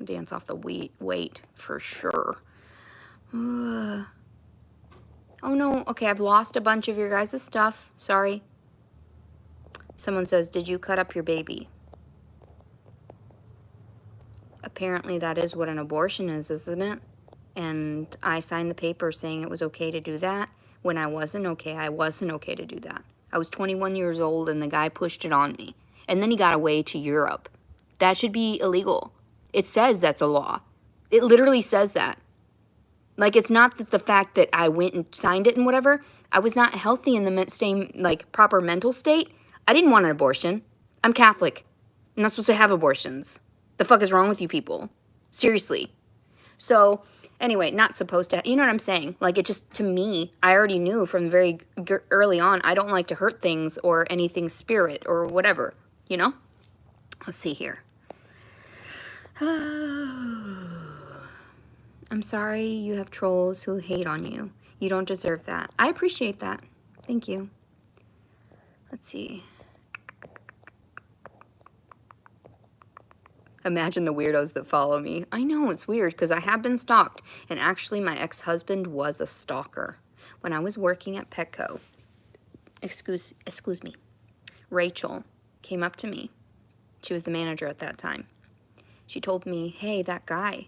Dance off the weight for sure. Oh no, okay, I've lost a bunch of your guys' stuff. Sorry. Someone says, did you cut up your baby? Apparently that is what an abortion is, isn't it? And I signed the paper saying it was okay to do that. When I wasn't okay, I wasn't okay to do that. I was 21 years old and the guy pushed it on me. And then he got away to Europe. That should be illegal. It says that's a law. It literally says that. Like, it's not that the fact that I went and signed it and whatever. I was not healthy in the same, like, proper mental state. I didn't want an abortion. I'm Catholic. I'm not supposed to have abortions. The fuck is wrong with you people? Seriously. So, Anyway, not supposed to, you know what I'm saying? Like, it just, to me, I already knew from very early on, I don't like to hurt things or anything spirit or whatever, you know? Let's see here. I'm sorry you have trolls who hate on you. You don't deserve that. I appreciate that. Thank you. Let's see. Imagine the weirdos that follow me. I know, it's weird because I have been stalked. And actually, my ex-husband was a stalker. When I was working at Petco, excuse me, Rachel came up to me. She was the manager at that time. She told me, hey, that guy,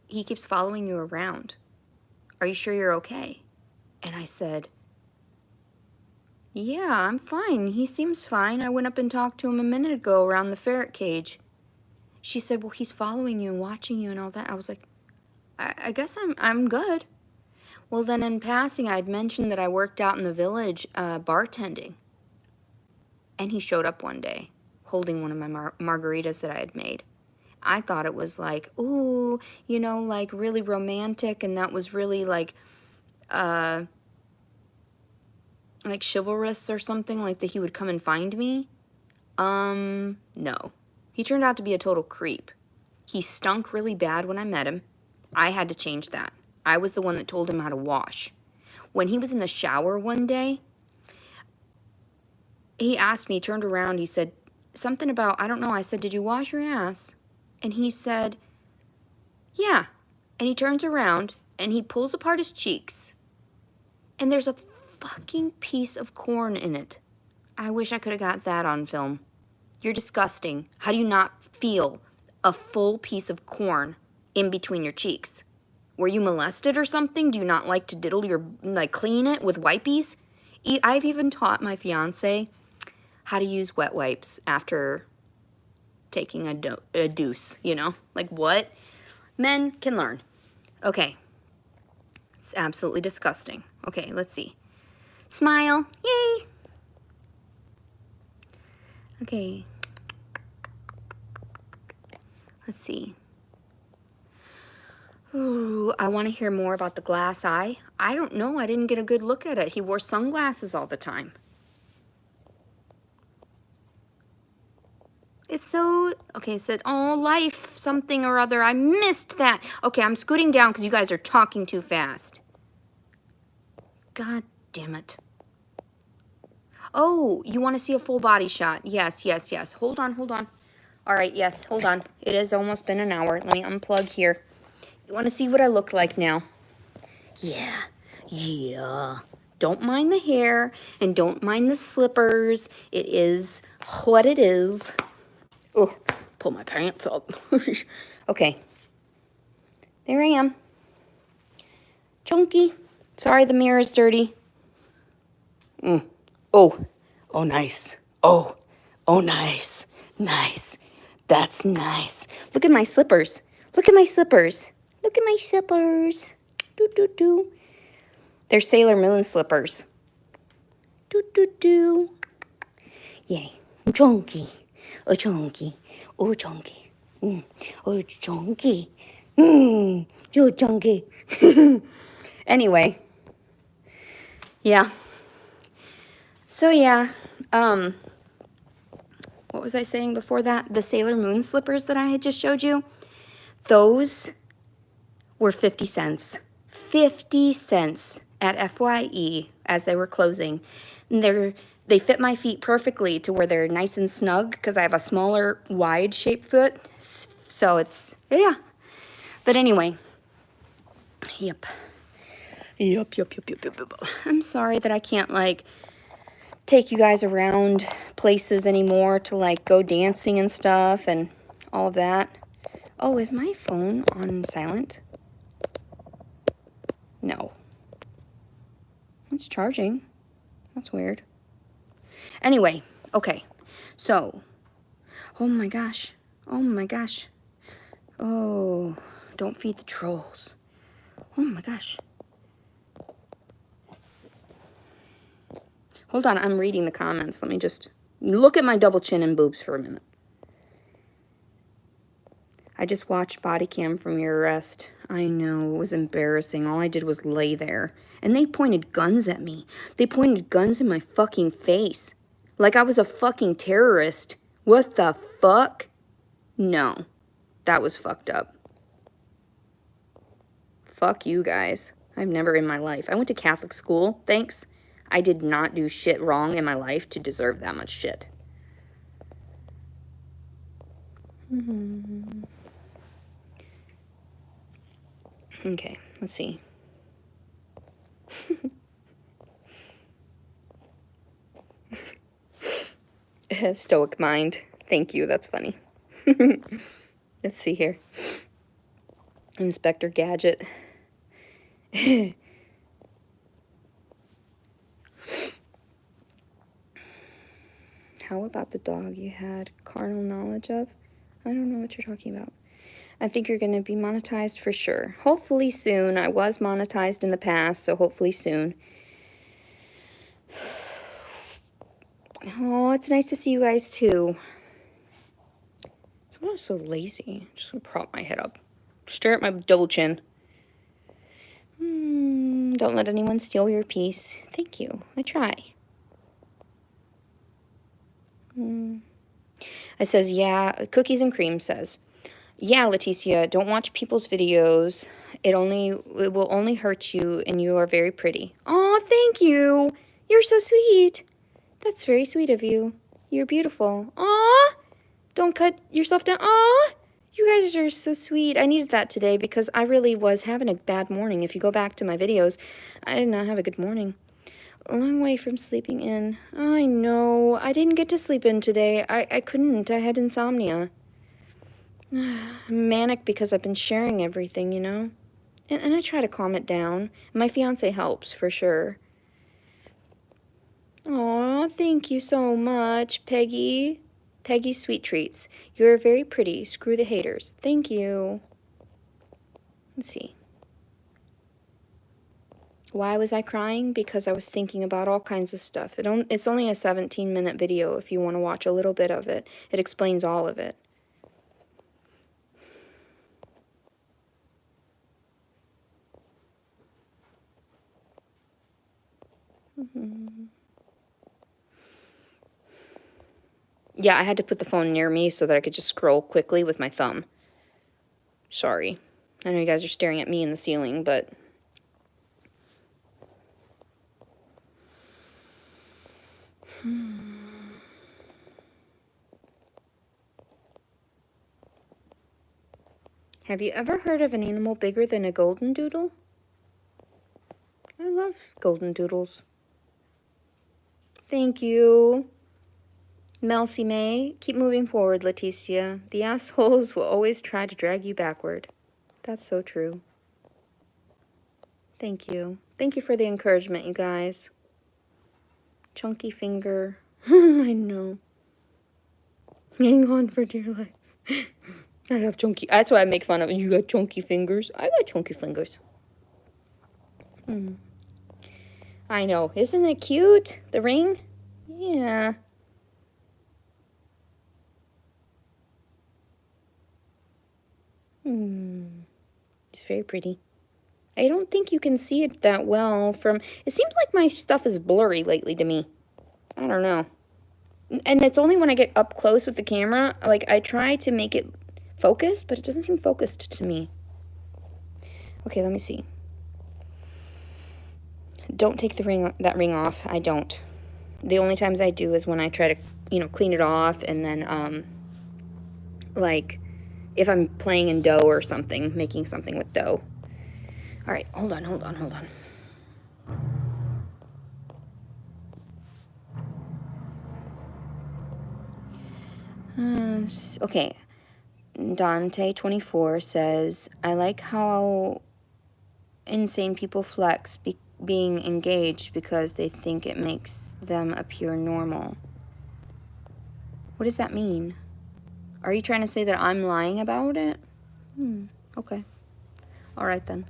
he keeps following you around. Are you sure you're okay? And I said, yeah, I'm fine. He seems fine. I went up and talked to him a minute ago around the ferret cage. She said, well, he's following you and watching you and all that. I was like, I guess I'm good. Well, then in passing, I'd mentioned that I worked out in the village bartending. And he showed up one day holding one of my margaritas that I had made. I thought it was like, ooh, you know, like really romantic, and that was really like chivalrous or something, like that he would come and find me. No. He turned out to be a total creep. He stunk really bad when I met him. I had to change that. I was the one that told him how to wash. When he was in the shower one day, he asked me, turned around, he said something about, I don't know, I said, did you wash your ass? And he said, yeah. And he turns around and he pulls apart his cheeks. And there's a fucking piece of corn in it. I wish I could have got that on film. You're disgusting. How do you not feel a full piece of corn in between your cheeks? Were you molested or something? Do you not like to diddle your, like, clean it with wipies? I've even taught my fiance how to use wet wipes after taking a deuce, you know? Like, what? Men can learn. Okay. It's absolutely disgusting. Okay, let's see. Smile. Yay! Okay. Let's see. Ooh, I want to hear more about the glass eye. I don't know. I didn't get a good look at it. He wore sunglasses all the time. It's so... Okay, it said, oh, life, something or other. I missed that. Okay, I'm scooting down because you guys are talking too fast. God damn it. Oh, you want to see a full body shot? Yes, yes, yes. Hold on, hold on. All right, yes, hold on. It has almost been an hour. Let me unplug here. You want to see what I look like now? Yeah, yeah. Don't mind the hair and don't mind the slippers. It is what it is. Oh, pull my pants up. Okay. There I am. Chunky. Sorry the mirror is dirty. Oh, oh, nice. Oh, oh, nice. Nice. That's nice. Look at my slippers. Look at my slippers. Look at my slippers. Doo, doo, doo. They're Sailor Moon slippers. Doo, doo, doo. Yay. Chunky. Oh, chunky. Oh, chunky. Oh, chunky. You're chunky. Anyway. Yeah. So, yeah. What was I saying before that? The Sailor Moon slippers that I had just showed you? Those were 50 cents. 50 cents at FYE as they were closing. And they fit my feet perfectly to where they're nice and snug because I have a smaller, wide-shaped foot. So it's, yeah. But anyway, yep. Yep. I'm sorry that I can't, like, take you guys around places anymore to, like, go dancing and stuff and all of that. Oh, is my phone on silent? No. It's charging. That's weird. Anyway, okay. So, oh my gosh. Oh my gosh. Oh, don't feed the trolls. Oh my gosh. Hold on, I'm reading the comments. Let me just look at my double chin and boobs for a minute. I just watched body cam from your arrest. I know, it was embarrassing. All I did was lay there. And they pointed guns at me. They pointed guns in my fucking face. Like I was a fucking terrorist. What the fuck? No. That was fucked up. Fuck you guys. I've never in my life. I went to Catholic school, thanks. I did not do shit wrong in my life to deserve that much shit. Okay, let's see. Stoic mind. Thank you, that's funny. Let's see here. Inspector Gadget. How about the dog you had carnal knowledge of? I don't know what you're talking about. I think you're going to be monetized for sure. Hopefully soon. I was monetized in the past, so hopefully soon. Oh, it's nice to see you guys too. I'm so lazy. Just gonna prop my head up. Stare at my double chin. Don't let anyone steal your peace. Thank you. I try. It says, yeah. Cookies and Cream says, yeah, Leticia, don't watch people's videos. It will only hurt you, and you are very pretty. Aw, thank you. You're so sweet. That's very sweet of you. You're beautiful. Aw, don't cut yourself down. Aw, you guys are so sweet. I needed that today because I really was having a bad morning. If you go back to my videos, I did not have a good morning. A long way from sleeping in. I know. I didn't get to sleep in today. I couldn't. I had insomnia. I'm manic because I've been sharing everything, you know? And I try to calm it down. My fiance helps, for sure. Aw, thank you so much, Peggy. Peggy Sweet Treats. You're very pretty. Screw the haters. Thank you. Let's see. Why was I crying? Because I was thinking about all kinds of stuff. It's only a 17-minute video if you want to watch a little bit of it. It explains all of it. Yeah, I had to put the phone near me so that I could just scroll quickly with my thumb. Sorry. I know you guys are staring at me in the ceiling, but... Have you ever heard of an animal bigger than a golden doodle? I love golden doodles. Thank you. Melcy May, keep moving forward, Leticia. The assholes will always try to drag you backward. That's so true. Thank you. Thank you for the encouragement, you guys. Chunky finger. I know. Hang on for dear life. I have chunky. That's why I make fun of it. You got chunky fingers. I got chunky fingers. I know. Isn't it cute? The ring? Yeah. It's very pretty. I don't think you can see it that well from... It seems like my stuff is blurry lately to me. I don't know. And it's only when I get up close with the camera, like, I try to make it focused, but it doesn't seem focused to me. Okay, let me see. Don't take that ring off. I don't. The only times I do is when I try to, clean it off, and then, like, if I'm playing in dough or something, making something with dough. All right, hold on. Okay. Dante24 says, I like how insane people flex being engaged because they think it makes them appear normal. What does that mean? Are you trying to say that I'm lying about it? Okay. All right, then.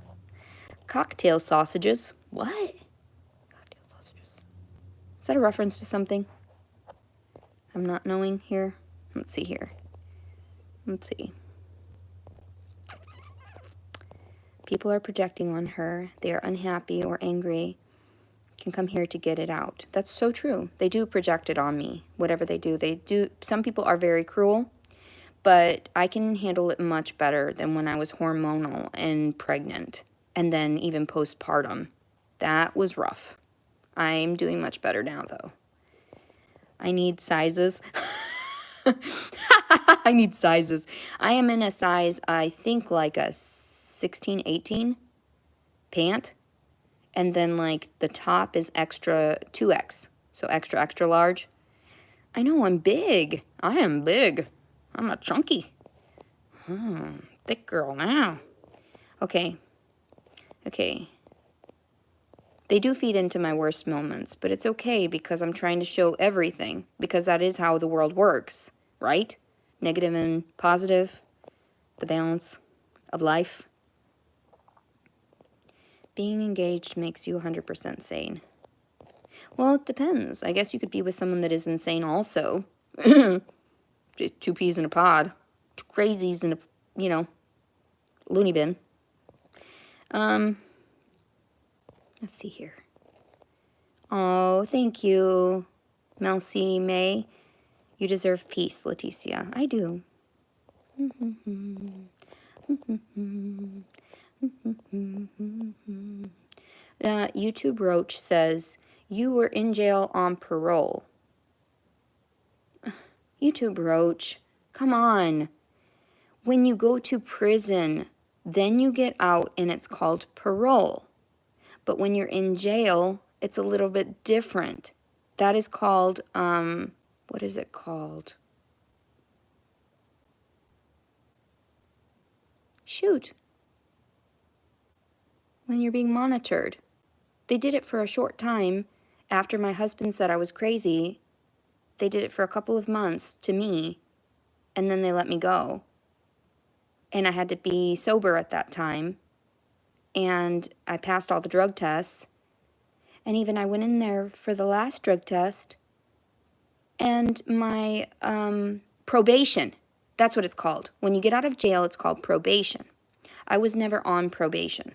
Cocktail sausages. What? Cocktail sausages. Is that a reference to something I'm not knowing here? Let's see here. Let's see. People are projecting on her. They are unhappy or angry. Can come here to get it out. That's so true. They do project it on me. Whatever they do, they do. Some people are very cruel, but I can handle it much better than when I was hormonal and pregnant, and then even postpartum. That was rough. I'm doing much better now, though. I need sizes. I need sizes. I am in a size, I think, like a 16, 18 pant. And then, like, the top is extra 2X. So extra, extra large. I know, I'm big. I am big. I'm a chunky. Thick girl now. Okay. Okay. They do feed into my worst moments, but it's okay because I'm trying to show everything, because that is how the world works, right? Negative and positive, the balance of life. Being engaged makes you 100% sane. Well, it depends. I guess you could be with someone that is insane also. Two peas in a pod. Two crazies in a, loony bin. Let's see here. Oh, thank you, Melcy May. You deserve peace, Leticia. I do. YouTube Roach says, you were in jail on parole. YouTube Roach, come on. When you go to prison, then you get out and it's called parole. But when you're in jail, it's a little bit different. That is called, what is it called? Shoot. When you're being monitored. They did it for a short time. After my husband said I was crazy, they did it for a couple of months to me, and then they let me go. And I had to be sober at that time. And I passed all the drug tests. And even I went in there for the last drug test. And my probation, that's what it's called. When you get out of jail, it's called probation. I was never on probation.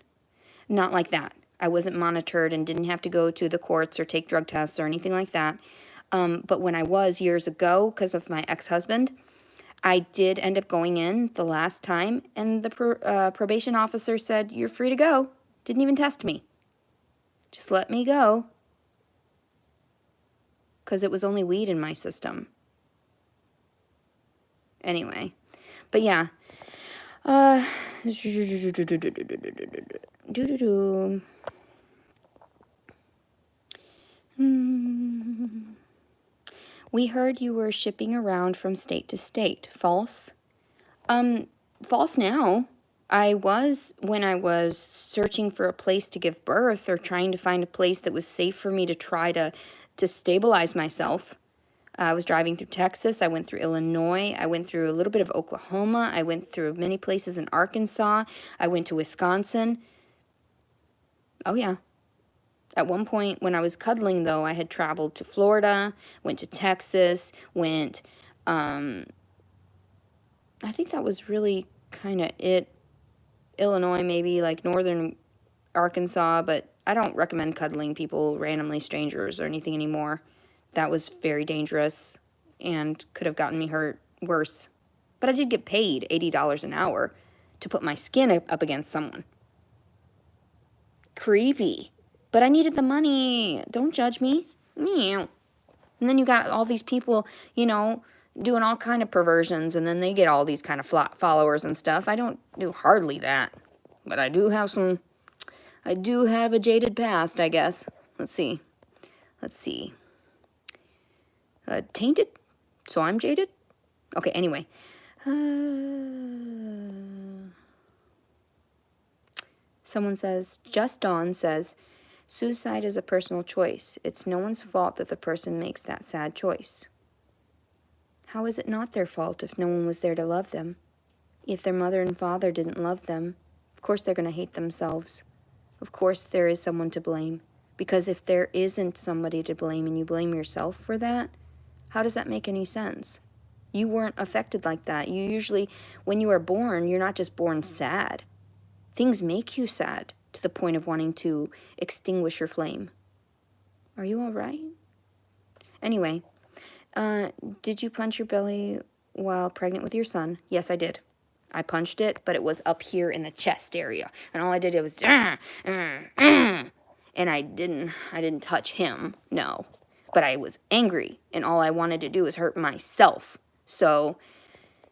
Not like that. I wasn't monitored and didn't have to go to the courts or take drug tests or anything like that. But when I was years ago, because of my ex-husband, I did end up going in the last time, and the probation officer said, you're free to go. Didn't even test me. Just let me go. Because it was only weed in my system. Anyway. But yeah. We heard you were shipping around from state to state. False? False now. I was when I was searching for a place to give birth or trying to find a place that was safe for me to try to stabilize myself. I was driving through Texas. I went through Illinois. I went through a little bit of Oklahoma. I went through many places in Arkansas. I went to Wisconsin. Oh, yeah. At one point, when I was cuddling, though, I had traveled to Florida, went to Texas, went, I think that was really kind of it. Illinois, maybe, like northern Arkansas, but I don't recommend cuddling people, randomly strangers, or anything anymore. That was very dangerous and could have gotten me hurt worse. But I did get paid $80 an hour to put my skin up against someone. Creepy. But I needed the money. Don't judge me. Meow. And then you got all these people, doing all kind of perversions, and then they get all these kind of followers and stuff. I don't do hardly that. But I do have a jaded past, I guess. Let's see. Tainted? So I'm jaded? Okay, anyway. Someone says, Just Dawn says, suicide is a personal choice. It's no one's fault that the person makes that sad choice. How is it not their fault if no one was there to love them? If their mother and father didn't love them, of course they're going to hate themselves. Of course there is someone to blame. Because if there isn't somebody to blame and you blame yourself for that, how does that make any sense? You weren't affected like that. You usually, when you are born, you're not just born sad. Things make you sad to the point of wanting to extinguish your flame. Are you all right? Anyway, did you punch your belly while pregnant with your son? Yes, I did. I punched it, but it was up here in the chest area. And all I did was, and I didn't touch him, no. But I was angry, and all I wanted to do was hurt myself. So,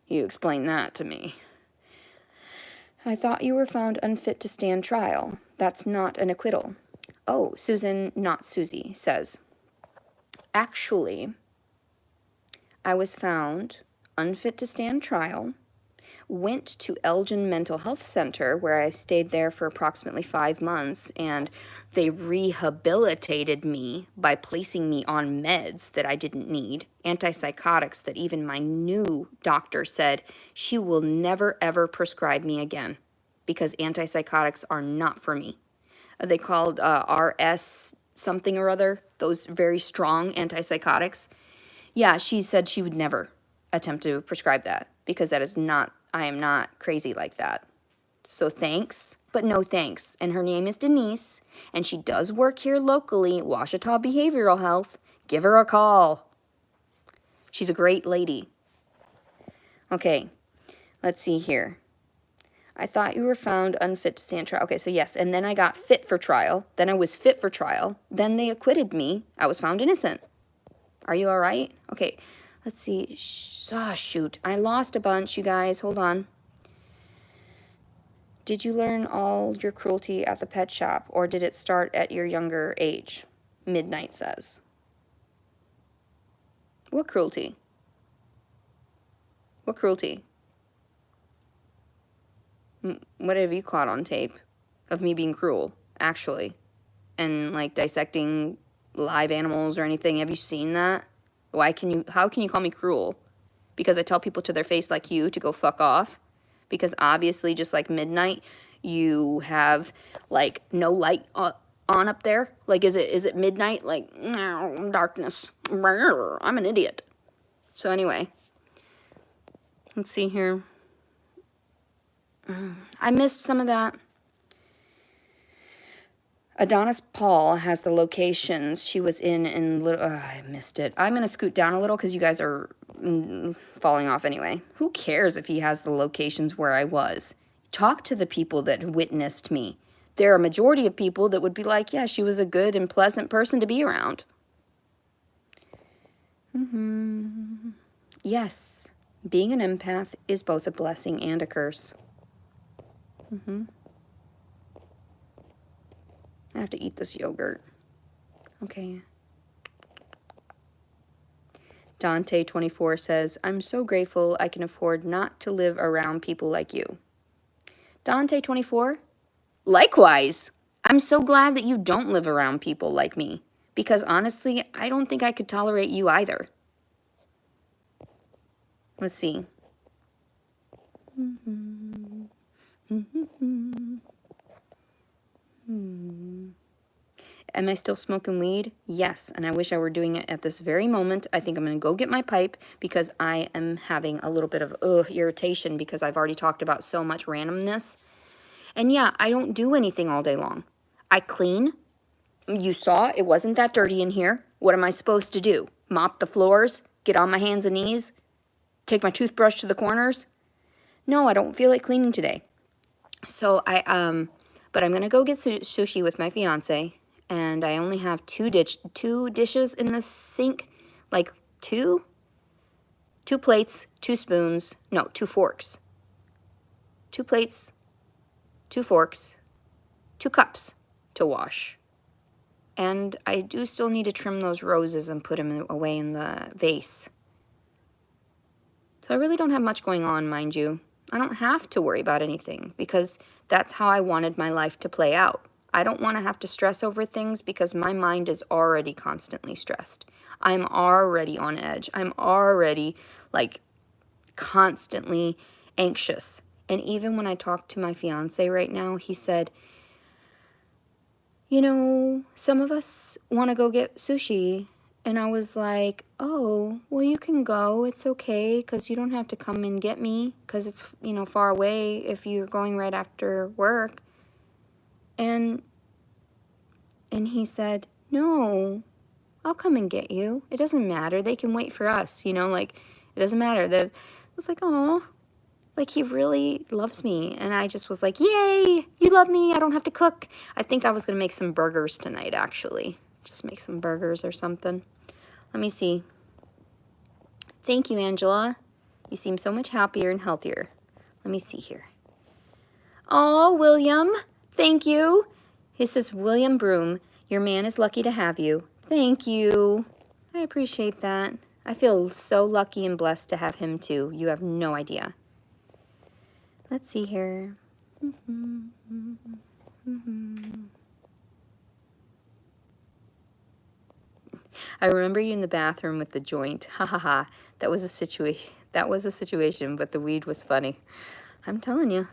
you explain that to me. I thought you were found unfit to stand trial. That's not an acquittal. Oh, Susan, not Susie, says, actually, I was found unfit to stand trial, went to Elgin Mental Health Center, where I stayed there for approximately 5 months, and they rehabilitated me by placing me on meds that I didn't need, antipsychotics that even my new doctor said she will never ever prescribe me again because antipsychotics are not for me. They called RS something or other, those very strong antipsychotics. Yeah, she said she would never attempt to prescribe that because that is not, I am not crazy like that. So thanks, but no thanks. And her name is Denise, and she does work here locally, Ouachita Behavioral Health. Give her a call. She's a great lady. Okay, let's see here. I thought you were found unfit to stand trial. Okay, so yes, and then I got fit for trial. Then I was fit for trial. Then they acquitted me. I was found innocent. Are you all right? Okay, let's see. Shoot, I lost a bunch, you guys. Hold on. Did you learn all your cruelty at the pet shop, or did it start at your younger age? Midnight says. What cruelty? What cruelty? What have you caught on tape of me being cruel, actually? And, like, dissecting live animals or anything? Have you seen that? How can you call me cruel? Because I tell people to their face like you to go fuck off? Because obviously, just like Midnight, you have, like, no light on up there? Like, is it midnight? Like, darkness. I'm an idiot. So anyway, let's see here. I missed some of that. Adonis Paul has the locations she was in I missed it. I'm going to scoot down a little because you guys are falling off anyway. Who cares if he has the locations where I was? Talk to the people that witnessed me. There are a majority of people that would be like, yeah, she was a good and pleasant person to be around. Yes, being an empath is both a blessing and a curse. I have to eat this yogurt. Okay. Dante 24 says, I'm so grateful I can afford not to live around people like you. Dante 24, likewise. I'm so glad that you don't live around people like me. Because honestly, I don't think I could tolerate you either. Let's see. Am I still smoking weed? Yes, and I wish I were doing it at this very moment. I think I'm going to go get my pipe because I am having a little bit of irritation because I've already talked about so much randomness. And yeah, I don't do anything all day long. I clean. You saw it wasn't that dirty in here. What am I supposed to do? Mop the floors? Get on my hands and knees? Take my toothbrush to the corners? No, I don't feel like cleaning today. So but I'm going to go get sushi with my fiance. And I only have two dishes in the sink, like two plates, 2 spoons, no, 2 forks. 2 plates, 2 forks, 2 cups to wash. And I do still need to trim those roses and put them away in the vase. So I really don't have much going on, mind you. I don't have to worry about anything because that's how I wanted my life to play out. I don't want to have to stress over things because my mind is already constantly stressed. I'm already on edge. I'm already, like, constantly anxious. And even when I talk to my fiance right now, he said, you know, some of us want to go get sushi And I was like, oh, well, you can go. It's okay, because you don't have to come and get me, because it's, you know, far away if you're going right after work. And he said, no, I'll come and get you. It doesn't matter. They can wait for us, you know, like, it doesn't matter. I was like, oh, like, he really loves me. And I just was like, yay, you love me. I don't have to cook. I think I was going to make some burgers tonight, actually. Just make some burgers or something. Let me see. Thank you, Angela. You seem so much happier and healthier. Let me see here. Oh, William, thank you. He says, William Broom, your man is lucky to have you. Thank you. I appreciate that. I feel so lucky and blessed to have him too. You have no idea. Let's see here. I remember you in the bathroom with the joint. Ha ha ha. That was a situation, but the weed was funny. I'm telling you.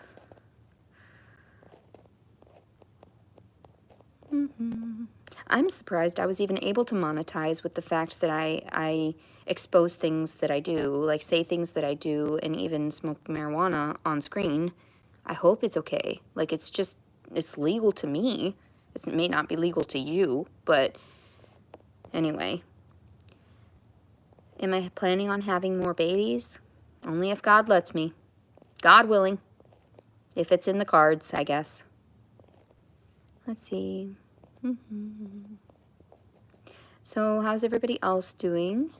I'm surprised I was even able to monetize with the fact that I expose things that I do, like say things that I do, and even smoke marijuana on screen. I hope it's okay. Like, it's legal to me. It may not be legal to you, but anyway. Am I planning on having more babies? Only if God lets me. God willing. If it's in the cards, I guess. Let's see. So, how's everybody else doing?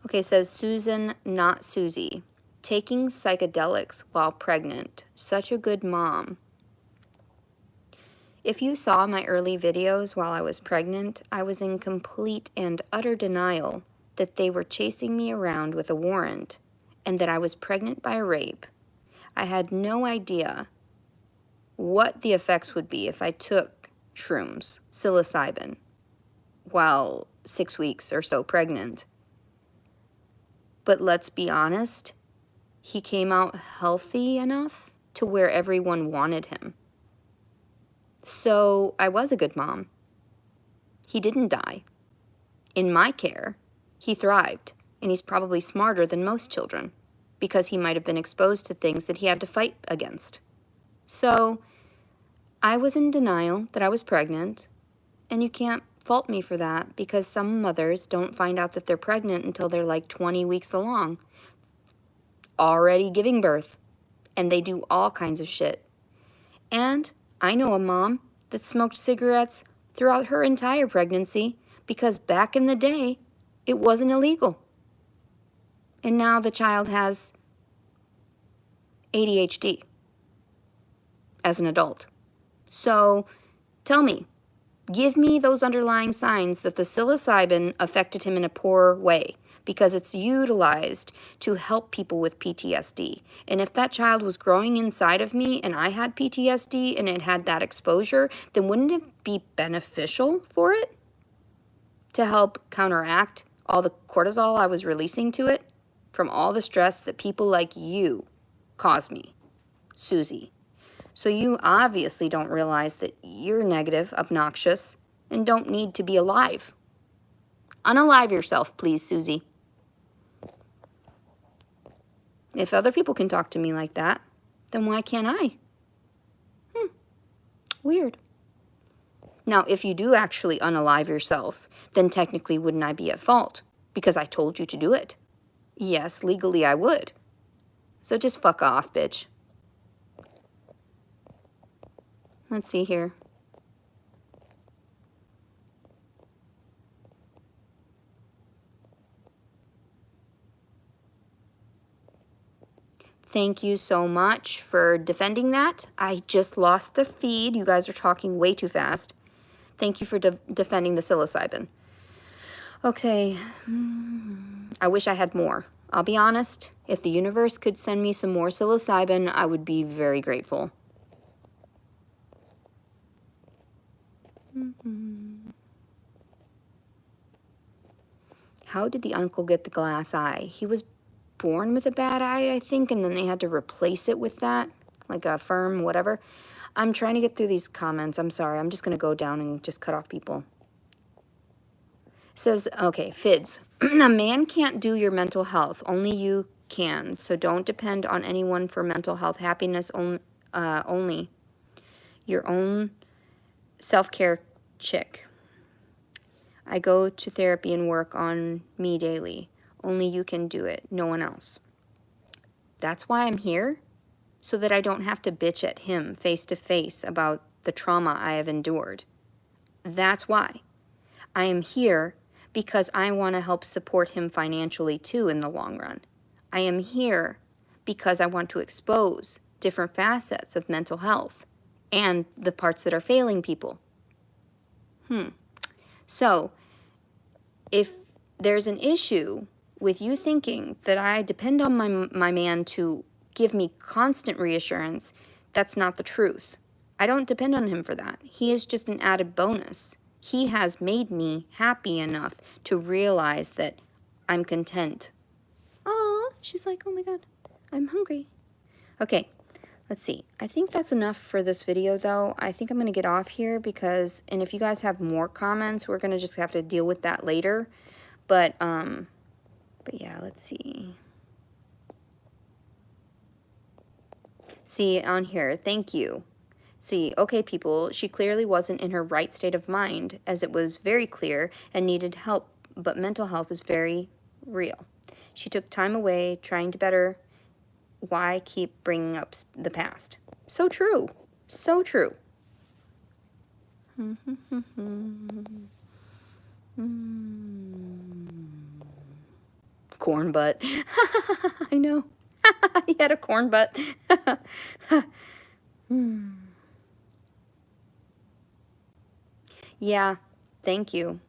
Okay, it says Susan, not Susie. Taking psychedelics while pregnant. Such a good mom. If you saw my early videos while I was pregnant, I was in complete and utter denial that they were chasing me around with a warrant and that I was pregnant by rape. I had no idea what the effects would be if I took shrooms, psilocybin, while 6 weeks or so pregnant. But let's be honest, he came out healthy enough to where everyone wanted him. So I was a good mom. He didn't die. In my care, he thrived, and he's probably smarter than most children because he might have been exposed to things that he had to fight against. So I was in denial that I was pregnant, and you can't fault me for that because some mothers don't find out that they're pregnant until they're like 20 weeks along, already giving birth, and they do all kinds of shit. And I know a mom that smoked cigarettes throughout her entire pregnancy because back in the day, it wasn't illegal. And now the child has ADHD as an adult. So tell me, give me those underlying signs that the psilocybin affected him in a poor way, because it's utilized to help people with PTSD. And if that child was growing inside of me and I had PTSD and it had that exposure, then wouldn't it be beneficial for it to help counteract all the cortisol I was releasing to it from all the stress that people like you cause me, Susie? So you obviously don't realize that you're negative, obnoxious, and don't need to be alive. Unalive yourself, please, Susie. If other people can talk to me like that, then why can't I? Weird. Now, if you do actually unalive yourself, then technically wouldn't I be at fault? Because I told you to do it. Yes, legally I would. So just fuck off, bitch. Let's see here. Thank you so much for defending that. I just lost the feed. You guys are talking way too fast. Thank you for defending the psilocybin. Okay. I wish I had more. I'll be honest. If the universe could send me some more psilocybin, I would be very grateful. How did the uncle get the glass eye? He was born with a bad eye, I think, and then they had to replace it with that, like a firm whatever. I'm trying to get through these comments. I'm sorry. I'm just going to go down and just cut off people. It says, okay, Fids. A man can't do your mental health. Only you can. So don't depend on anyone for mental health. Happiness only. Your own self-care chick. I go to therapy and work on me daily. Only you can do it. No one else. That's why I'm here. So that I don't have to bitch at him face to face about the trauma I have endured. That's why. I am here because I want to help support him financially too in the long run. I am here because I want to expose different facets of mental health and the parts that are failing people. So, if there's an issue with you thinking that I depend on my man to give me constant reassurance, that's not the truth. I don't depend on him for that. He is just an added bonus. He has made me happy enough to realize that I'm content. Oh, she's like, oh my God, I'm hungry. Okay, let's see. I think that's enough for this video though. I think I'm gonna get off here because, and if you guys have more comments, we're gonna just have to deal with that later. But yeah, let's see. See, on here, thank you. See, okay, people, she clearly wasn't in her right state of mind, as it was very clear and needed help, but mental health is very real. She took time away trying to better. Why keep bringing up the past? So true. So true. Corn butt. I know. He had a corn butt. Yeah, thank you.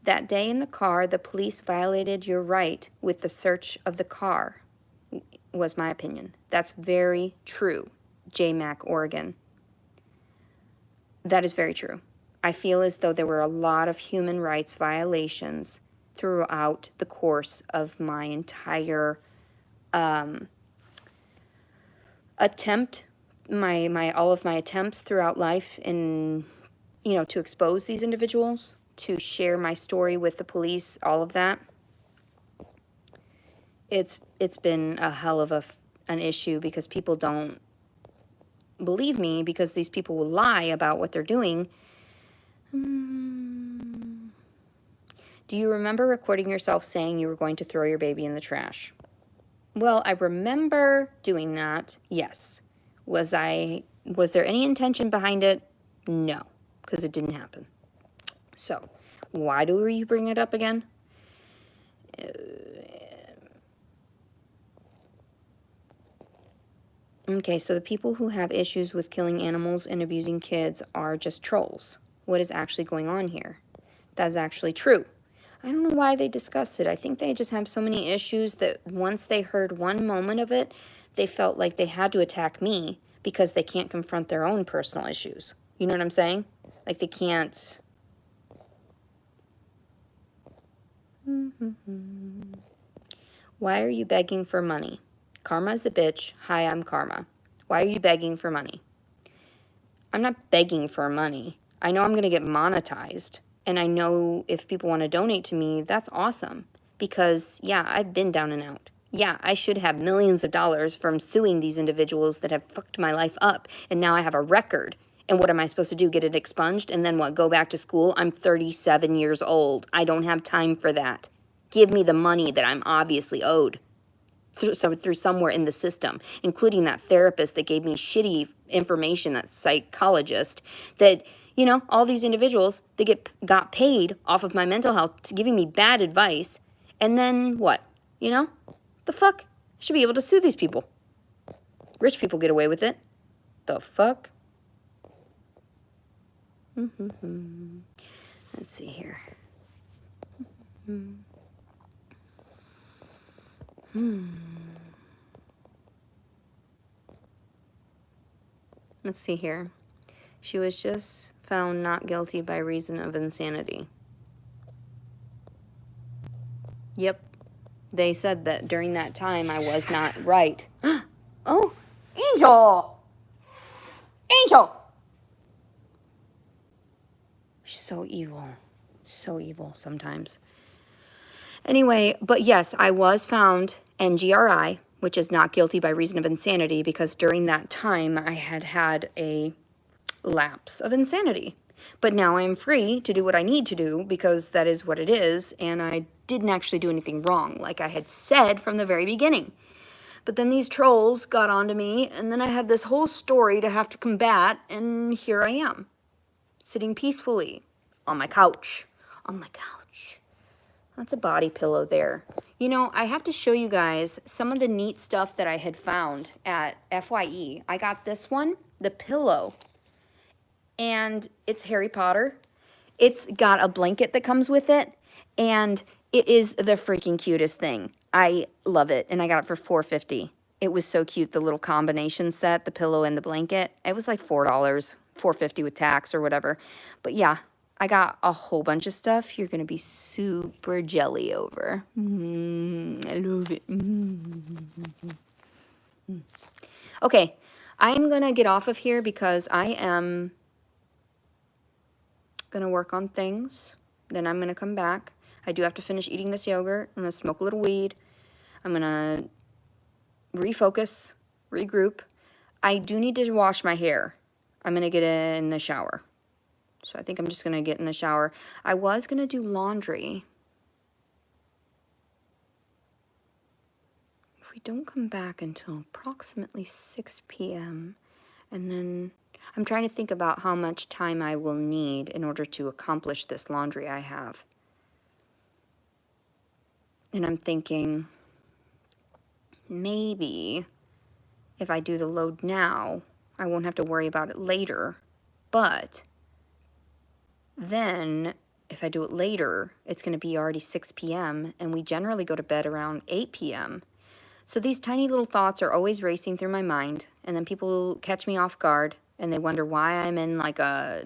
That day in the car, the police violated your right with the search of the car, was my opinion. That's very true, JMac, Oregon. That is very true. I feel as though there were a lot of human rights violations throughout the course of my entire attempt, all of my attempts throughout life in, you know, to expose these individuals, to share my story with the police, all of that. It's been a hell of an issue because people don't believe me because these people will lie about what they're doing. Do you remember recording yourself saying you were going to throw your baby in the trash? Well, I remember doing that, yes. Was there any intention behind it? No, because it didn't happen. So, why do you bring it up again? Okay, so the people who have issues with killing animals and abusing kids are just trolls. What is actually going on here? That is actually true. I don't know why they discussed it. I think they just have so many issues that once they heard one moment of it, they felt like they had to attack me because they can't confront their own personal issues. You know what I'm saying? Like they can't. Why are you begging for money? Karma's a bitch. Hi, I'm Karma. Why are you begging for money? I'm not begging for money. I know I'm going to get monetized. And I know if people want to donate to me, that's awesome. Because, yeah, I've been down and out. Yeah, I should have millions of dollars from suing these individuals that have fucked my life up. And now I have a record. And what am I supposed to do? Get it expunged? And then what? Go back to school? I'm 37 years old. I don't have time for that. Give me the money that I'm obviously owed through somewhere in the system, including that therapist that gave me shitty information, that psychologist, that, you know, all these individuals, they got paid off of my mental health, giving me bad advice, and then what? You know? The fuck? I should be able to sue these people. Rich people get away with it. The fuck? Let's see here. Let's see here. She was just found not guilty by reason of insanity. Yep. They said that during that time I was not right. Oh, Angel! Angel! So evil. So evil sometimes. Anyway, but yes, I was found NGRI, which is not guilty by reason of insanity, because during that time I had had a lapse of insanity. But now I'm free to do what I need to do because that is what it is, and I didn't actually do anything wrong, like I had said from the very beginning. But then these trolls got onto me, and then I had this whole story to have to combat, and here I am, sitting peacefully on my couch. On my couch. That's a body pillow there. You know, I have to show you guys some of the neat stuff that I had found at FYE. I got this one, the pillow, and it's Harry Potter. It's got a blanket that comes with it, and it is the freaking cutest thing. I love it, and I got it for $4.50. It was so cute, the little combination set, the pillow and the blanket. It was like $4, $4.50 with tax or whatever. But yeah, I got a whole bunch of stuff you're going to be super jelly over. I love it. Okay, I'm going to get off of here because I am going to work on things. Then I'm going to come back. I do have to finish eating this yogurt. I'm going to smoke a little weed. I'm going to refocus, regroup. I do need to wash my hair. I'm going to get in the shower. So I think I'm just going to get in the shower. I was going to do laundry. If we don't come back until approximately 6 p.m., and then I'm trying to think about how much time I will need in order to accomplish this laundry I have. And I'm thinking, maybe if I do the load now, I won't have to worry about it later. But then if I do it later, it's going to be already 6 p.m. and we generally go to bed around 8 p.m. So these tiny little thoughts are always racing through my mind, and then people catch me off guard and they wonder why I'm in like a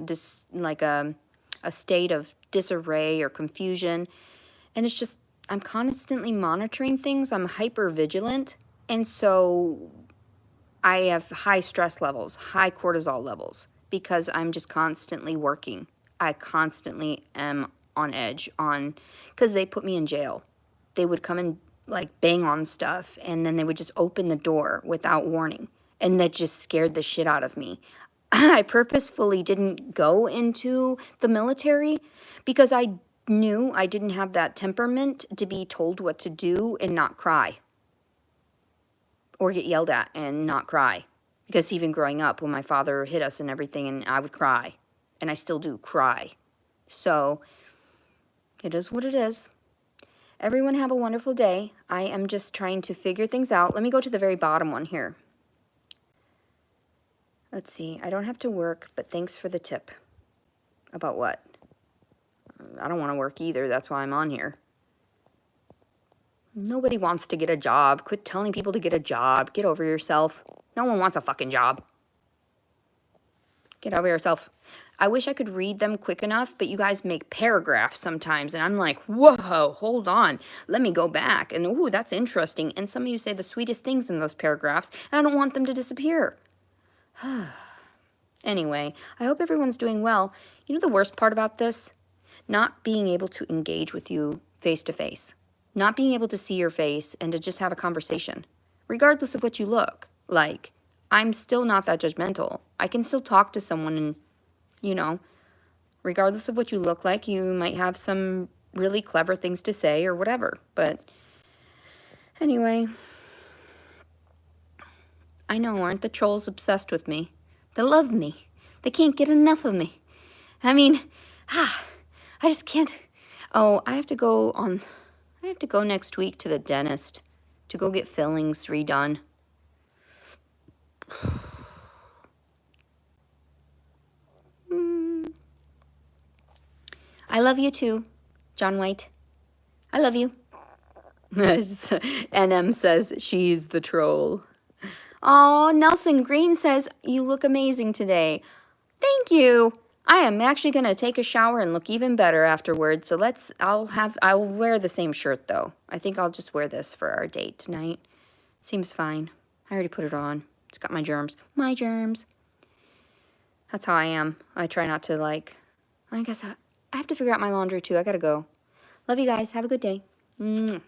state of disarray or confusion. And it's just, I'm constantly monitoring things. I'm hyper vigilant, and so I have high stress levels, high cortisol levels, because I'm just constantly working. I constantly am on edge because they put me in jail. They would come and like bang on stuff, and then they would just open the door without warning, and that just scared the shit out of me. I purposefully didn't go into the military because I knew I didn't have that temperament to be told what to do and not cry. Or get yelled at and not cry. Because even growing up, when my father hit us and everything, and I would cry. And I still do cry. So, it is what it is. Everyone have a wonderful day. I am just trying to figure things out. Let me go to the very bottom one here. Let's see. I don't have to work, but thanks for the tip. About what? I don't want to work either. That's why I'm on here. Nobody wants to get a job. Quit telling people to get a job. Get over yourself. No one wants a fucking job. Get over yourself. I wish I could read them quick enough, but you guys make paragraphs sometimes, and I'm like, whoa, hold on. Let me go back. And ooh, that's interesting. And some of you say the sweetest things in those paragraphs, and I don't want them to disappear. Anyway, I hope everyone's doing well. You know the worst part about this? Not being able to engage with you face to face. Not being able to see your face and to just have a conversation, regardless of what you look like. I'm still not that judgmental. I can still talk to someone and, you know, regardless of what you look like, you might have some really clever things to say or whatever. But anyway, I know, aren't the trolls obsessed with me? They love me. They can't get enough of me. I mean, I just can't. Oh, I have to go next week to the dentist to go get fillings redone. I love you too, John White. I love you. NM says she's the troll. Oh, Nelson Green says you look amazing today. Thank you. I am actually going to take a shower and look even better afterwards. So I'll wear the same shirt though. I think I'll just wear this for our date tonight. Seems fine. I already put it on. It's got my germs. My germs. That's how I am. I try not to I guess I have to figure out my laundry too. I gotta go. Love you guys. Have a good day. Mwah.